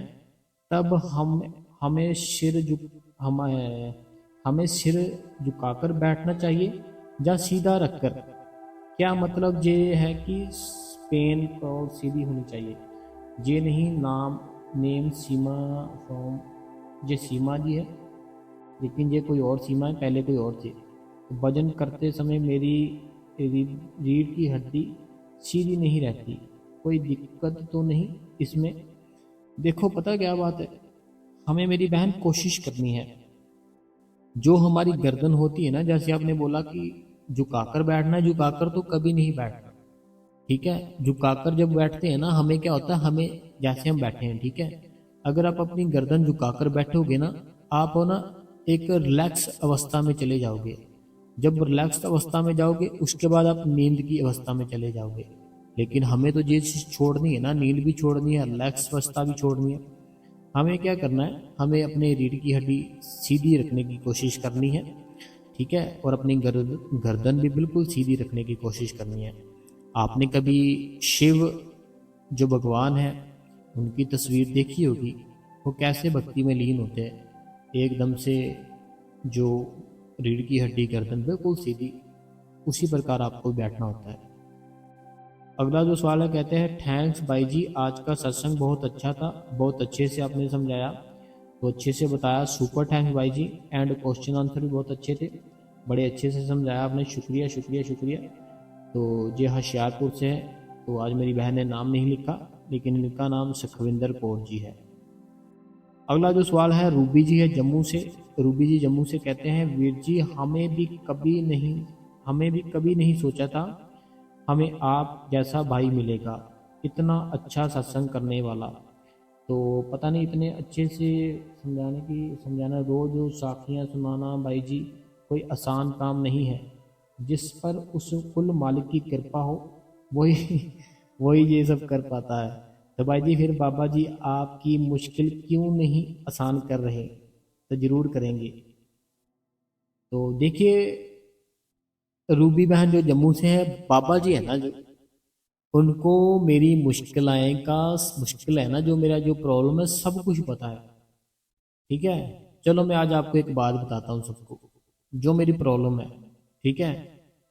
तब हमें सिर झुक हमें हमें सिर झुकाकर बैठना चाहिए या सीधा रखकर? क्या मतलब ये है कि स्पेन को सीधी होनी चाहिए? ये नहीं नाम नेम सीमा फ्रॉम, ये सीमा जी है लेकिन ये कोई और सीमा है, पहले कोई और थे। तो भजन करते समय मेरी रीढ़ की हड्डी सीधी नहीं रहती, कोई दिक्कत तो नहीं इसमें? देखो पता क्या बात है, हमें मेरी बहन कोशिश करनी है। जो हमारी गर्दन होती है ना, जैसे आपने बोला कि झुकाकर बैठना है, झुकाकर तो कभी नहीं बैठना। ठीक है, झुकाकर जब बैठते हैं ना हमें क्या होता है, हमें जैसे हम बैठे हैं ठीक है, अगर आप अपनी गर्दन झुकाकर बैठोगे ना, आप ना एक रिलैक्स अवस्था में चले जाओगे। जब रिलैक्स अवस्था में जाओगे उसके बाद आप नींद की अवस्था में चले जाओगे। लेकिन हमें तो ये चीज़ छोड़नी है ना, नींद भी छोड़नी है, रिलैक्स अवस्था भी छोड़नी है। हमें क्या करना है, हमें अपने रीढ़ की हड्डी सीधी रखने की कोशिश करनी है। ठीक है, और अपनी गर्दन भी बिल्कुल सीधी रखने की कोशिश करनी है। आपने कभी शिव जो भगवान है उनकी तस्वीर देखी होगी, वो कैसे भक्ति में लीन होते हैं एकदम से, जो रीढ़ की हड्डी गर्दन बिल्कुल सीधी, उसी प्रकार आपको बैठना होता है। अगला जो सवाल है कहते हैं थैंक्स भाई जी, आज का सत्संग बहुत अच्छा था, बहुत अच्छे से आपने समझाया, तो अच्छे से बताया, सुपर थैंक्स भाई जी। एंड क्वेश्चन आंसर भी बहुत अच्छे थे, बड़े अच्छे से समझाया आपने, शुक्रिया शुक्रिया शुक्रिया। तो ये होशियारपुर से है, तो आज मेरी बहन ने नाम नहीं लिखा लेकिन इनका नाम सुखविंदर कौर जी है। अगला जो सवाल है रूबी जी है जम्मू से। रूबी जी जम्मू से कहते हैं वीर जी हमें भी कभी नहीं सोचा था हमें आप जैसा भाई मिलेगा, इतना अच्छा सत्संग करने वाला। तो पता नहीं इतने अच्छे से समझाना रोज साखियाँ सुनाना भाई जी कोई आसान काम नहीं है। जिस पर उस कुल मालिक की कृपा हो वही वही ये सब कर पाता है। तो भाई जी फिर बाबा जी आपकी मुश्किल क्यों नहीं आसान कर रहे? तो जरूर करेंगे। तो देखिए रूबी बहन जो जम्मू से है, बाबा जी है ना जो, उनको मेरी मुश्किल है ना, जो मेरा जो प्रॉब्लम है सब कुछ पता है। ठीक है, चलो मैं आज आपको एक बात बताता हूँ सबको, जो मेरी प्रॉब्लम है। ठीक है,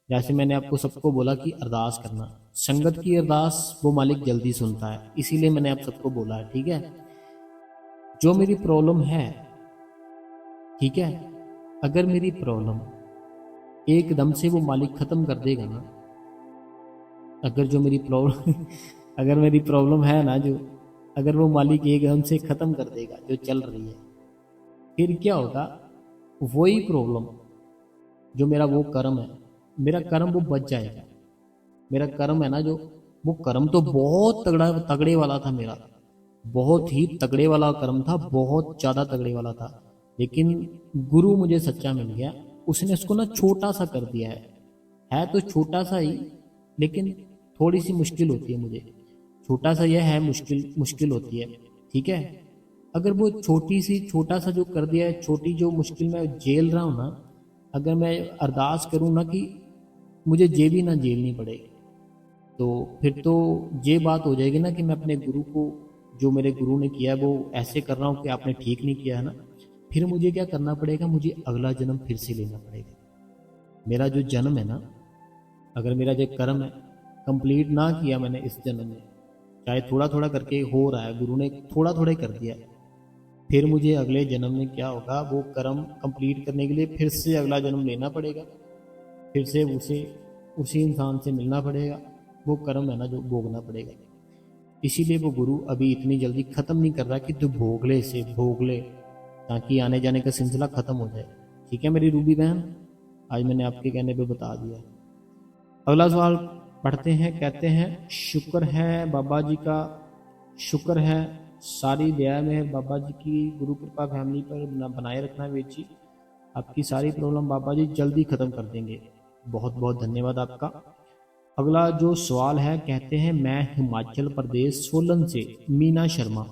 जैसे मैंने आपको सबको बोला कि अरदास करना, संगत की अरदास वो मालिक जल्दी सुनता है, इसीलिए मैंने आप सबको बोला है। ठीक है, जो मेरी प्रॉब्लम है, ठीक है, अगर मेरी प्रॉब्लम एकदम से वो मालिक खत्म कर देगा ना, अगर जो मेरी प्रॉब्लम अगर मेरी प्रॉब्लम है ना जो, अगर वो मालिक एकदम से खत्म कर देगा जो चल रही है, फिर क्या होगा, वही प्रॉब्लम जो मेरा वो कर्म है, मेरा कर्म वो बच जाएगा। मेरा कर्म है ना जो, वो कर्म तो बहुत तगड़ा तगड़े वाला था मेरा, बहुत ही तगड़े वाला कर्म था, बहुत ज़्यादा तगड़े वाला था। लेकिन गुरु मुझे सच्चा मिल गया, उसने उसको ना छोटा सा कर दिया है तो छोटा सा ही, लेकिन थोड़ी सी मुश्किल होती है मुझे। छोटा सा यह है, मुश्किल मुश्किल होती है, ठीक है। अगर वो छोटी सी, छोटा सा जो कर दिया है, छोटी जो मुश्किल मैं झेल रहा हूँ ना, अगर मैं अरदास करूँ ना कि मुझे ये भी ना झेलनी पड़े, तो फिर तो ये बात हो जाएगी ना कि मैं अपने गुरु को, जो मेरे गुरु ने किया है वो ऐसे कर रहा हूँ कि आपने ठीक नहीं किया है ना। फिर मुझे क्या करना पड़ेगा, मुझे अगला जन्म फिर से लेना पड़ेगा। मेरा जो जन्म है ना, अगर मेरा जो कर्म है कंप्लीट ना किया मैंने इस जन्म में, चाहे थोड़ा थोड़ा करके हो रहा है, गुरु ने थोड़ा थोड़ा ही कर दिया है, फिर मुझे अगले जन्म में क्या होगा, वो कर्म कंप्लीट करने के लिए फिर से अगला जन्म लेना पड़ेगा, फिर से उसे उसी इंसान से मिलना पड़ेगा, वो कर्म है ना जो भोगना पड़ेगा। इसीलिए वो गुरु अभी इतनी जल्दी ख़त्म नहीं कर रहा कि तू भोग ले, इसे भोग ले, ताकि आने जाने का सिलसिला ख़त्म हो जाए। ठीक है मेरी रूबी बहन, आज मैंने आपके कहने पे बता दिया। अगला सवाल पढ़ते हैं। कहते हैं, शुक्र है बाबा जी का, शुक्र है सारी दया में बाबा जी की गुरु कृपा फैमिली पर बनाए रखना वीर जी। आपकी सारी प्रॉब्लम बाबा जी जल्दी ख़त्म कर देंगे। बहुत बहुत धन्यवाद आपका। अगला जो सवाल है, कहते हैं, मैं हिमाचल प्रदेश सोलन से मीना शर्मा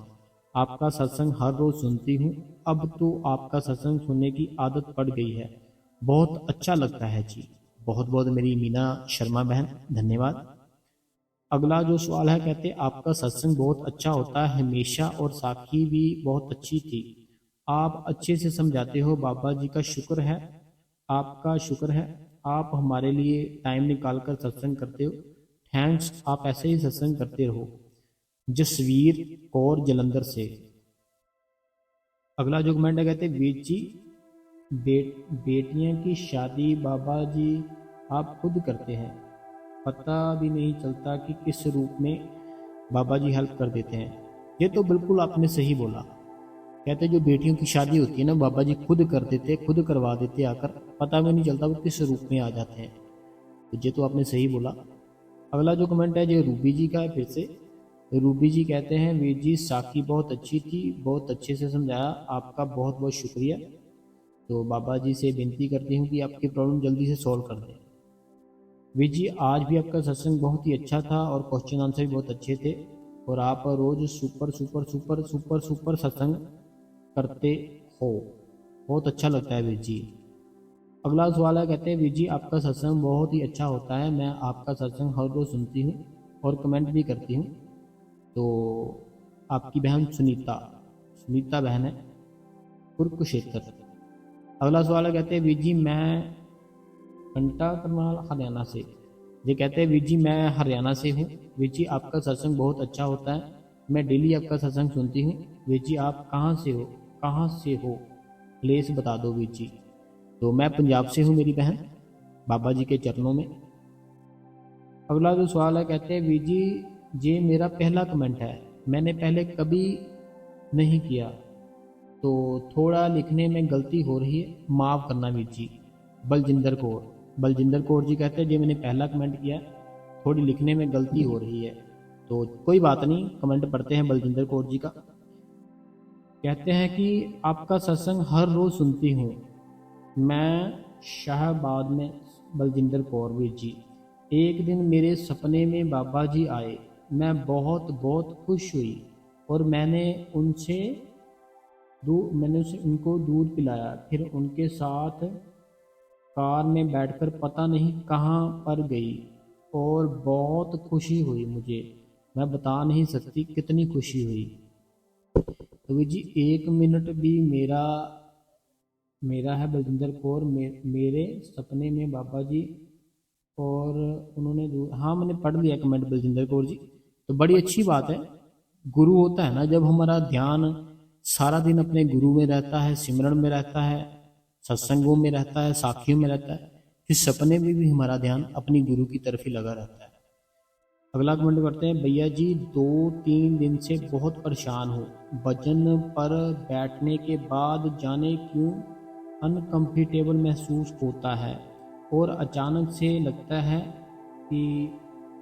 आपका सत्संग हर रोज़ सुनती हूँ। अब तो आपका सत्संग सुनने की आदत पड़ गई है, बहुत अच्छा लगता है जी। बहुत बहुत मेरी मीना शर्मा बहन धन्यवाद। अगला जो सवाल है, कहते हैं, आपका सत्संग बहुत अच्छा होता है हमेशा और साखी भी बहुत अच्छी थी। आप अच्छे से समझाते हो, बाबा जी का शुक्र है, आपका शुक्र है, आप हमारे लिए टाइम निकाल कर सत्संग करते हो। थैंक्स, आप ऐसे ही सत्संग करते रहो। जसवीर कौर जलंधर से। अगला जो कमेंट है, कहते हैं, वीर जी बेटियां की शादी बाबा जी आप खुद करते हैं, पता भी नहीं चलता कि किस रूप में बाबा जी हेल्प कर देते हैं। ये तो बिल्कुल आपने सही बोला। कहते जो बेटियों की शादी होती है ना, बाबा जी खुद कर देते, खुद करवा देते आकर, पता भी नहीं चलता वो किस रूप में आ जाते हैं। तो ये तो आपने सही बोला। अगला जो कमेंट है जो रूबी जी का है, फिर से रूबी जी कहते हैं, वीर जी साकी बहुत अच्छी थी, बहुत अच्छे से समझाया, आपका बहुत बहुत शुक्रिया। तो बाबा जी से विनती करती हूँ कि आपकी प्रॉब्लम जल्दी से सॉल्व कर दें। वीर जी आज भी आपका सत्संग बहुत ही अच्छा था और क्वेश्चन आंसर भी बहुत अच्छे थे, और आप रोज़ super super super super super सत्संग करते हो, बहुत अच्छा लगता है वीर जी। अगला सवाल है, कहते हैं, वीर जी आपका सत्संग बहुत ही अच्छा होता है, मैं आपका सत्संग हर रोज़ सुनती हूँ और कमेंट भी करती हूँ। तो आपकी बहन सुनीता, सुनीता बहन है कुरुक्षेत्र। अगला सवाल है, कहते हैं, वीर जी मैं घंटा करनाल हरियाणा से। ये कहते हैं, वीर जी मैं हरियाणा से हूँ, वीर जी आपका सत्संग बहुत अच्छा होता है, मैं डेली आपका सत्संग सुनती हूँ। वीर जी आप कहाँ से हो, कहाँ से हो, प्लेस बता दो वीर जी। तो मैं पंजाब से हूँ मेरी बहन, बाबा जी के चरणों में। अगला जो सवाल है, कहते हैं, वीर जी ये मेरा पहला कमेंट है, मैंने पहले कभी नहीं किया, तो थोड़ा लिखने में गलती हो रही है, माफ़ करना वीर जी। बलजिंदर कौर, बलजिंदर कौर जी कहते हैं, जी मैंने पहला कमेंट किया, थोड़ी लिखने में गलती हो रही है, तो कोई बात नहीं, कमेंट पढ़ते हैं बलजिंदर कौर जी का। कहते हैं कि आपका सत्संग हर रोज़ सुनती हूँ मैं, शाहबाद में। बलजिंदर कौर वीर जी, एक दिन मेरे सपने में बाबा जी आए, मैं बहुत बहुत खुश हुई और मैंने उसे उनको दूध पिलाया, फिर उनके साथ कार में बैठकर पता नहीं कहाँ पर गई और बहुत खुशी हुई मुझे, मैं बता नहीं सकती कितनी खुशी हुई। तो वीर जी 1 मिनट भी मेरा मेरा है बलजिंदर कौर, मेरे सपने में बाबा जी, और उन्होंने हाँ मैंने पढ़ लिया कमेंट बलजिंदर कौर जी। तो बड़ी अच्छी बात है, गुरु होता है ना जब हमारा ध्यान सारा दिन अपने गुरु में रहता है, सिमरन में रहता है, सत्संगों में रहता है, साखियों में रहता है, फिर सपने में भी हमारा ध्यान अपनी गुरु की तरफ ही लगा रहता है। अगला कमेंट करते हैं, भैया जी 2-3 दिन से बहुत परेशान हूँ, वजन पर बैठने के बाद जाने क्यों अनकंफर्टेबल महसूस होता है, और अचानक से लगता है कि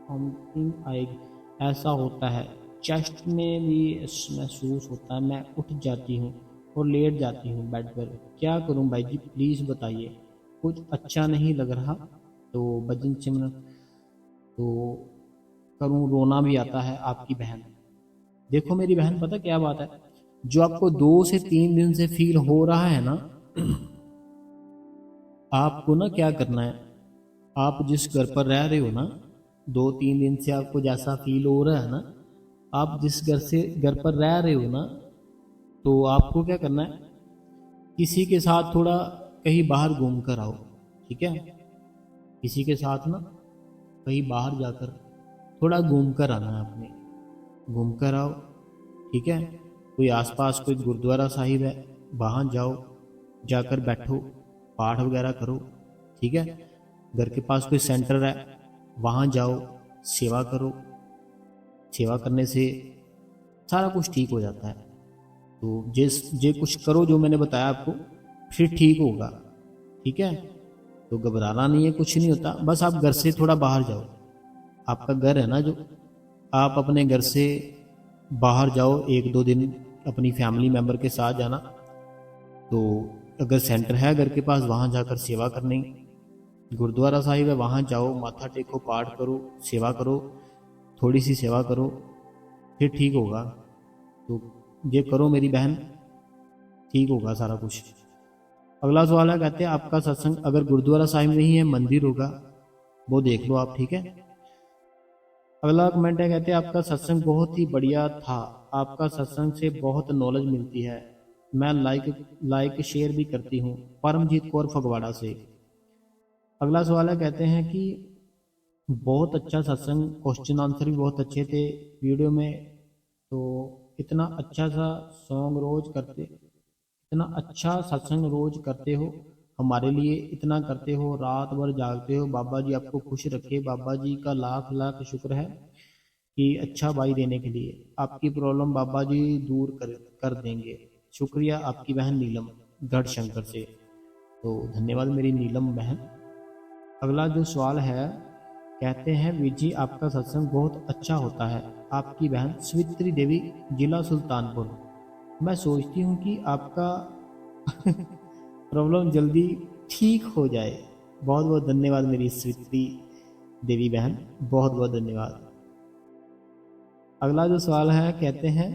समथिंग आएगी, ऐसा होता है। चेस्ट में भी महसूस होता है। मैं उठ जाती हूँ और लेट जाती हूँ बेड पर। क्या करूँ भाई जी, प्लीज़ बताइए। कुछ अच्छा नहीं लग रहा। तो भजन सिमरन तो करूँ, रोना भी आता है। आपकी बहन। देखो मेरी बहन, पता क्या बात है, जो आपको 2 से 3 दिन से फील हो रहा है ना, आपको ना क्या करना है, आप जिस घर पर रह रहे हो ना, 2-3 दिन से आपको जैसा फील हो रहा है ना, आप जिस घर पर रह रहे हो ना, तो आपको क्या करना है, किसी के साथ थोड़ा कहीं बाहर घूम कर आओ। ठीक है, किसी के साथ ना कहीं बाहर जाकर थोड़ा घूम कर आना है अपने, घूम कर आओ। ठीक है, कोई आसपास कोई गुरुद्वारा साहिब है, वहाँ जाओ, जाकर बैठो, पाठ वगैरह करो। ठीक है, घर के पास कोई सेंटर है, वहाँ जाओ, सेवा करो। सेवा करने से सारा कुछ ठीक हो जाता है। तो जिस जे कुछ करो जो मैंने बताया आपको, फिर ठीक होगा। ठीक है, तो घबराना नहीं है, कुछ नहीं होता। बस आप घर से थोड़ा बाहर जाओ। आपका घर है ना जो, आप अपने घर से बाहर जाओ 1-2 दिन, अपनी फैमिली मेम्बर के साथ जाना। तो अगर सेंटर है घर के पास, वहाँ जाकर सेवा करनी। गुरुद्वारा साहिब है, वहाँ जाओ, माथा टेको, पाठ करो, सेवा करो, थोड़ी सी सेवा करो, फिर ठीक होगा। तो ये करो मेरी बहन, ठीक होगा सारा कुछ। अगला सवाल है, कहते हैं आपका सत्संग अगर गुरुद्वारा साहिब नहीं है, मंदिर होगा, वो देख लो आप। ठीक है, अगला कमेंट है, कहते हैं आपका सत्संग बहुत ही बढ़िया था, आपका सत्संग से बहुत नॉलेज मिलती है। मैं लाइक शेयर भी करती हूँ। परमजीत कौर फगवाड़ा से। अगला सवाल है, कहते हैं कि बहुत अच्छा सत्संग, क्वेश्चन आंसर भी बहुत अच्छे थे वीडियो में। तो इतना अच्छा सा सॉन्ग रोज करते, इतना अच्छा सत्संग रोज करते हो, हमारे लिए इतना करते हो, रात भर जागते हो। बाबा जी आपको खुश रखे। बाबा जी का लाख लाख शुक्र है कि अच्छा भाई देने के लिए। आपकी प्रॉब्लम बाबा जी दूर कर देंगे। शुक्रिया। आपकी बहन नीलम, गढ़शंकर से। तो धन्यवाद मेरी नीलम बहन। अगला जो सवाल है, कहते हैं वीर जी आपका सत्संग बहुत अच्छा होता है। आपकी बहन स्वित्री देवी, जिला सुल्तानपुर। मैं सोचती हूँ कि आपका प्रॉब्लम जल्दी ठीक हो जाए। बहुत बहुत धन्यवाद मेरी स्वित्री देवी बहन, बहुत बहुत धन्यवाद। अगला जो सवाल है, कहते हैं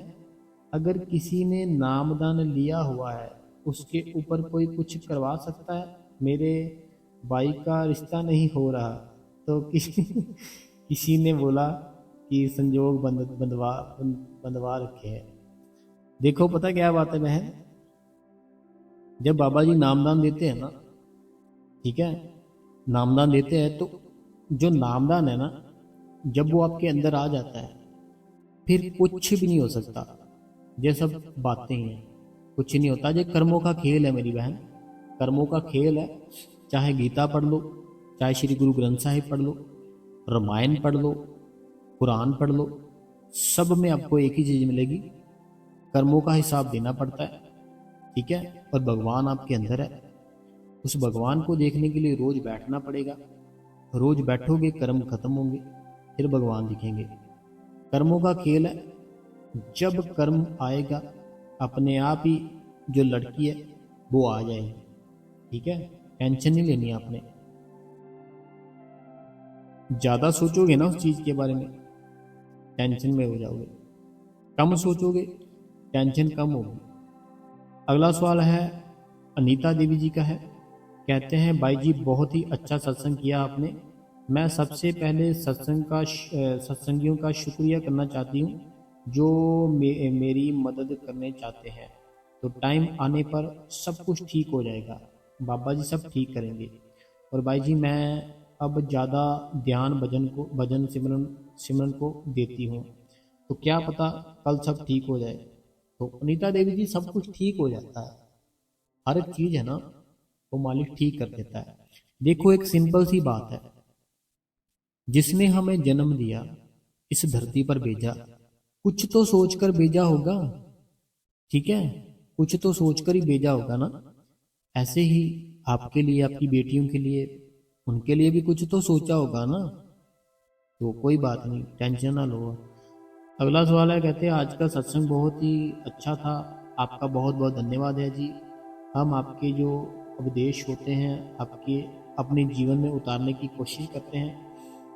अगर किसी ने नामदान लिया हुआ है, उसके ऊपर कोई कुछ करवा सकता है? मेरे भाई का रिश्ता नहीं हो रहा, तो किसी ने बोला कि संजोग बंधवा रखे हैं। देखो पता क्या बात है बहन, जब बाबा जी नामदान देते हैं ना, ठीक है, नामदान देते हैं, तो जो नामदान है ना, जब वो आपके अंदर आ जाता है, फिर कुछ भी नहीं हो सकता। ये सब बातें हैं, कुछ नहीं होता। ये कर्मों का खेल है मेरी बहन, कर्मों का खेल है। चाहे गीता पढ़ लो, चाहे श्री गुरु ग्रंथ साहिब पढ़ लो, रामायण पढ़ लो, कुरान पढ़ लो, सब में आपको एक ही चीज मिलेगी, कर्मों का हिसाब देना पड़ता है। ठीक है, और भगवान आपके अंदर है। उस भगवान को देखने के लिए रोज बैठना पड़ेगा। रोज बैठोगे, कर्म खत्म होंगे, फिर भगवान दिखेंगे। कर्मों का खेल है। जब कर्म आएगा, अपने आप ही जो लड़की है वो आ जाएगी। ठीक है, टेंशन नहीं लेनी आपने। ज्यादा सोचोगे ना उस चीज के बारे में, टेंशन में हो जाओगे। कम सोचोगे, टेंशन कम होगी। अगला सवाल है, अनीता देवी जी का है। कहते हैं भाई जी बहुत ही अच्छा सत्संग किया आपने। मैं सबसे पहले सत्संगियों का शुक्रिया करना चाहती हूँ जो मेरी मदद करने चाहते हैं। तो टाइम आने पर सब कुछ ठीक हो जाएगा, बाबा जी सब ठीक करेंगे। और भाई जी मैं अब ज़्यादा ध्यान भजन सिमरन सिमरन को देती हूँ, तो क्या पता कल सब ठीक हो जाए। तो अनीता देवी जी सब कुछ ठीक हो जाता है। हर एक चीज है ना, वो मालिक ठीक कर देता है। देखो एक सिंपल सी बात है, जिसने हमें जन्म दिया, इस धरती पर भेजा, कुछ तो सोचकर भेजा होगा। ठीक है, कुछ तो सोचकर ही भेजा होगा ना। ऐसे ही आपके लिए, आपकी बेटियों के लिए उनके लिए भी कुछ तो सोचा होगा ना। तो कोई बात नहीं, टेंशन ना लो। अगला सवाल है, कहते हैं आज का सत्संग बहुत ही अच्छा था, आपका बहुत बहुत धन्यवाद है जी। हम आपके जो उपदेश होते हैं आपके अपने जीवन में उतारने की कोशिश करते हैं।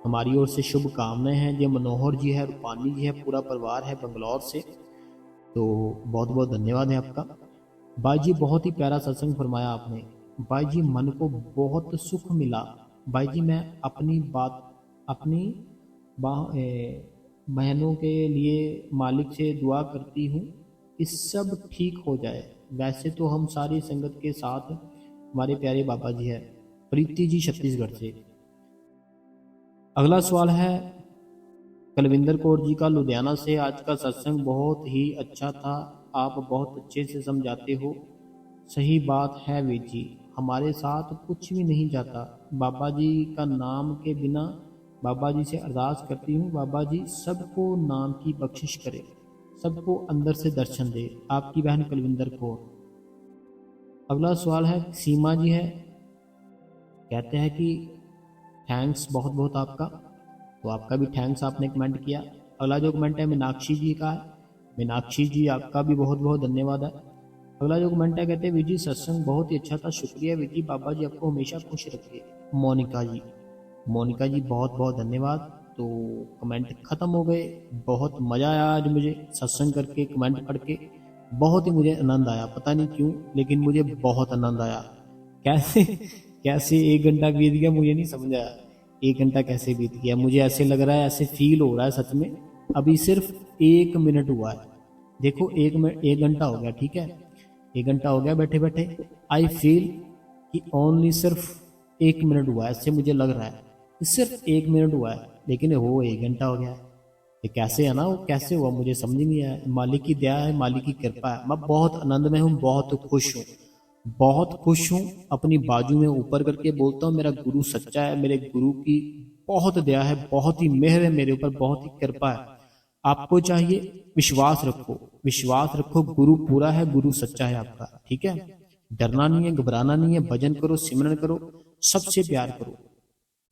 हमारी ओर से शुभकामनाएं हैं। ये मनोहर जी है, रूपानी जी है, पूरा परिवार है बंगलौर से। तो बहुत बहुत धन्यवाद है आपका। भाई जी बहुत ही प्यारा सत्संग फरमाया आपने। भाई जी मन को बहुत सुख मिला। भाई जी मैं अपनी बहनों के लिए मालिक से दुआ करती हूँ कि सब ठीक हो जाए। वैसे तो हम सारी संगत के साथ हमारे प्यारे बाबा जी है। प्रीति जी छत्तीसगढ़ से। अगला सवाल है कुलविंदर कौर जी का लुधियाना से। आज का सत्संग बहुत ही अच्छा था, आप बहुत अच्छे से समझाते हो। सही बात है वीर जी, हमारे साथ कुछ भी नहीं जाता। बाबा जी का नाम के बिना बाबा जी से अरदास करती हूँ, बाबा जी सबको नाम की बख्शिश करे, सबको अंदर से दर्शन दे। आपकी बहन कुलविंदर कौर। अगला सवाल है सीमा जी है, कहते हैं कि थैंक्स बहुत बहुत आपका। तो आपका भी थैंक्स, आपने कमेंट किया। अगला जो कमेंट है मीनाक्षी जी का है। मीनाक्षी जी आपका भी बहुत बहुत धन्यवाद है। अगला जो कमेंट है, कहते हैं विजी सत्संग बहुत ही अच्छा था, शुक्रिया विजी, बाबा जी आपको हमेशा खुश रखिए। मोनिका जी, मोनिका जी बहुत बहुत धन्यवाद। तो कमेंट ख़त्म हो गए। बहुत मज़ा आया आज मुझे सत्संग करके, कमेंट पढ़ के बहुत ही मुझे आनंद आया। पता नहीं क्यों लेकिन मुझे बहुत आनंद आया। कैसे कैसे 1 घंटा बीत गया मुझे नहीं समझ आया। 1 घंटा कैसे बीत गया, मुझे ऐसे लग रहा है, ऐसे फील हो रहा है सच में अभी सिर्फ 1 मिनट हुआ है। देखो 1 घंटा हो गया, ठीक है 1 घंटा हो गया बैठे बैठे। आई फील कि ओनली सिर्फ 1 मिनट हुआ है, ऐसे मुझे लग रहा है कि सिर्फ 1 मिनट हुआ है, लेकिन वो 1 घंटा हो गया है। ये कैसे है ना, वो कैसे हुआ मुझे समझ नहीं आया। मालिक की दया है, मालिक की कृपा है। मैं बहुत आनंद में हूँ, बहुत खुश हूँ, बहुत खुश हूँ। अपनी बाजू में ऊपर करके बोलता हूँ मेरा गुरु सच्चा है, मेरे गुरु की बहुत दया है, बहुत ही मेहर है मेरे ऊपर, बहुत ही कृपा है। आपको चाहिए विश्वास रखो, विश्वास रखो, गुरु पूरा है, गुरु सच्चा है आपका, ठीक है। डरना नहीं है, घबराना नहीं है, भजन करो, सिमरन करो, सबसे प्यार करो,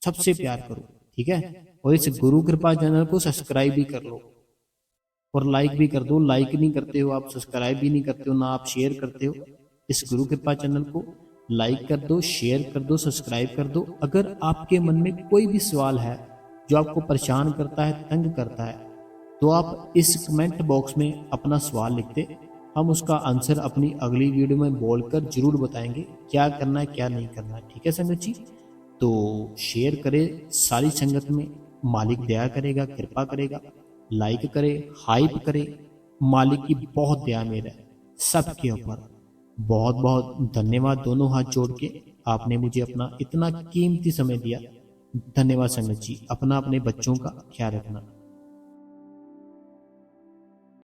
सबसे प्यार करो, ठीक है। और इस गुरु कृपा चैनल को सब्सक्राइब भी कर लो और लाइक भी कर दो। लाइक नहीं करते हो आप, सब्सक्राइब भी नहीं करते हो ना, आप शेयर करते हो। इस गुरु कृपा चैनल को लाइक कर दो, शेयर कर दो, सब्सक्राइब कर दो। अगर आपके मन में कोई भी सवाल है जो आपको परेशान करता है, तंग करता है, तो आप इस कमेंट बॉक्स में अपना सवाल लिख दे। हम उसका आंसर अपनी अगली वीडियो में बोलकर जरूर बताएंगे क्या करना है क्या नहीं करना है, ठीक है संगत जी। तो शेयर करें सारी संगत में, मालिक दया करेगा, कृपा करेगा। लाइक करे, हाइप करे, मालिक की बहुत दया मेरा है सबके ऊपर। बहुत बहुत धन्यवाद, दोनों हाथ जोड़ के आपने मुझे अपना इतना कीमती समय दिया। धन्यवाद संगत जी। अपना अपने बच्चों का ख्याल रखना।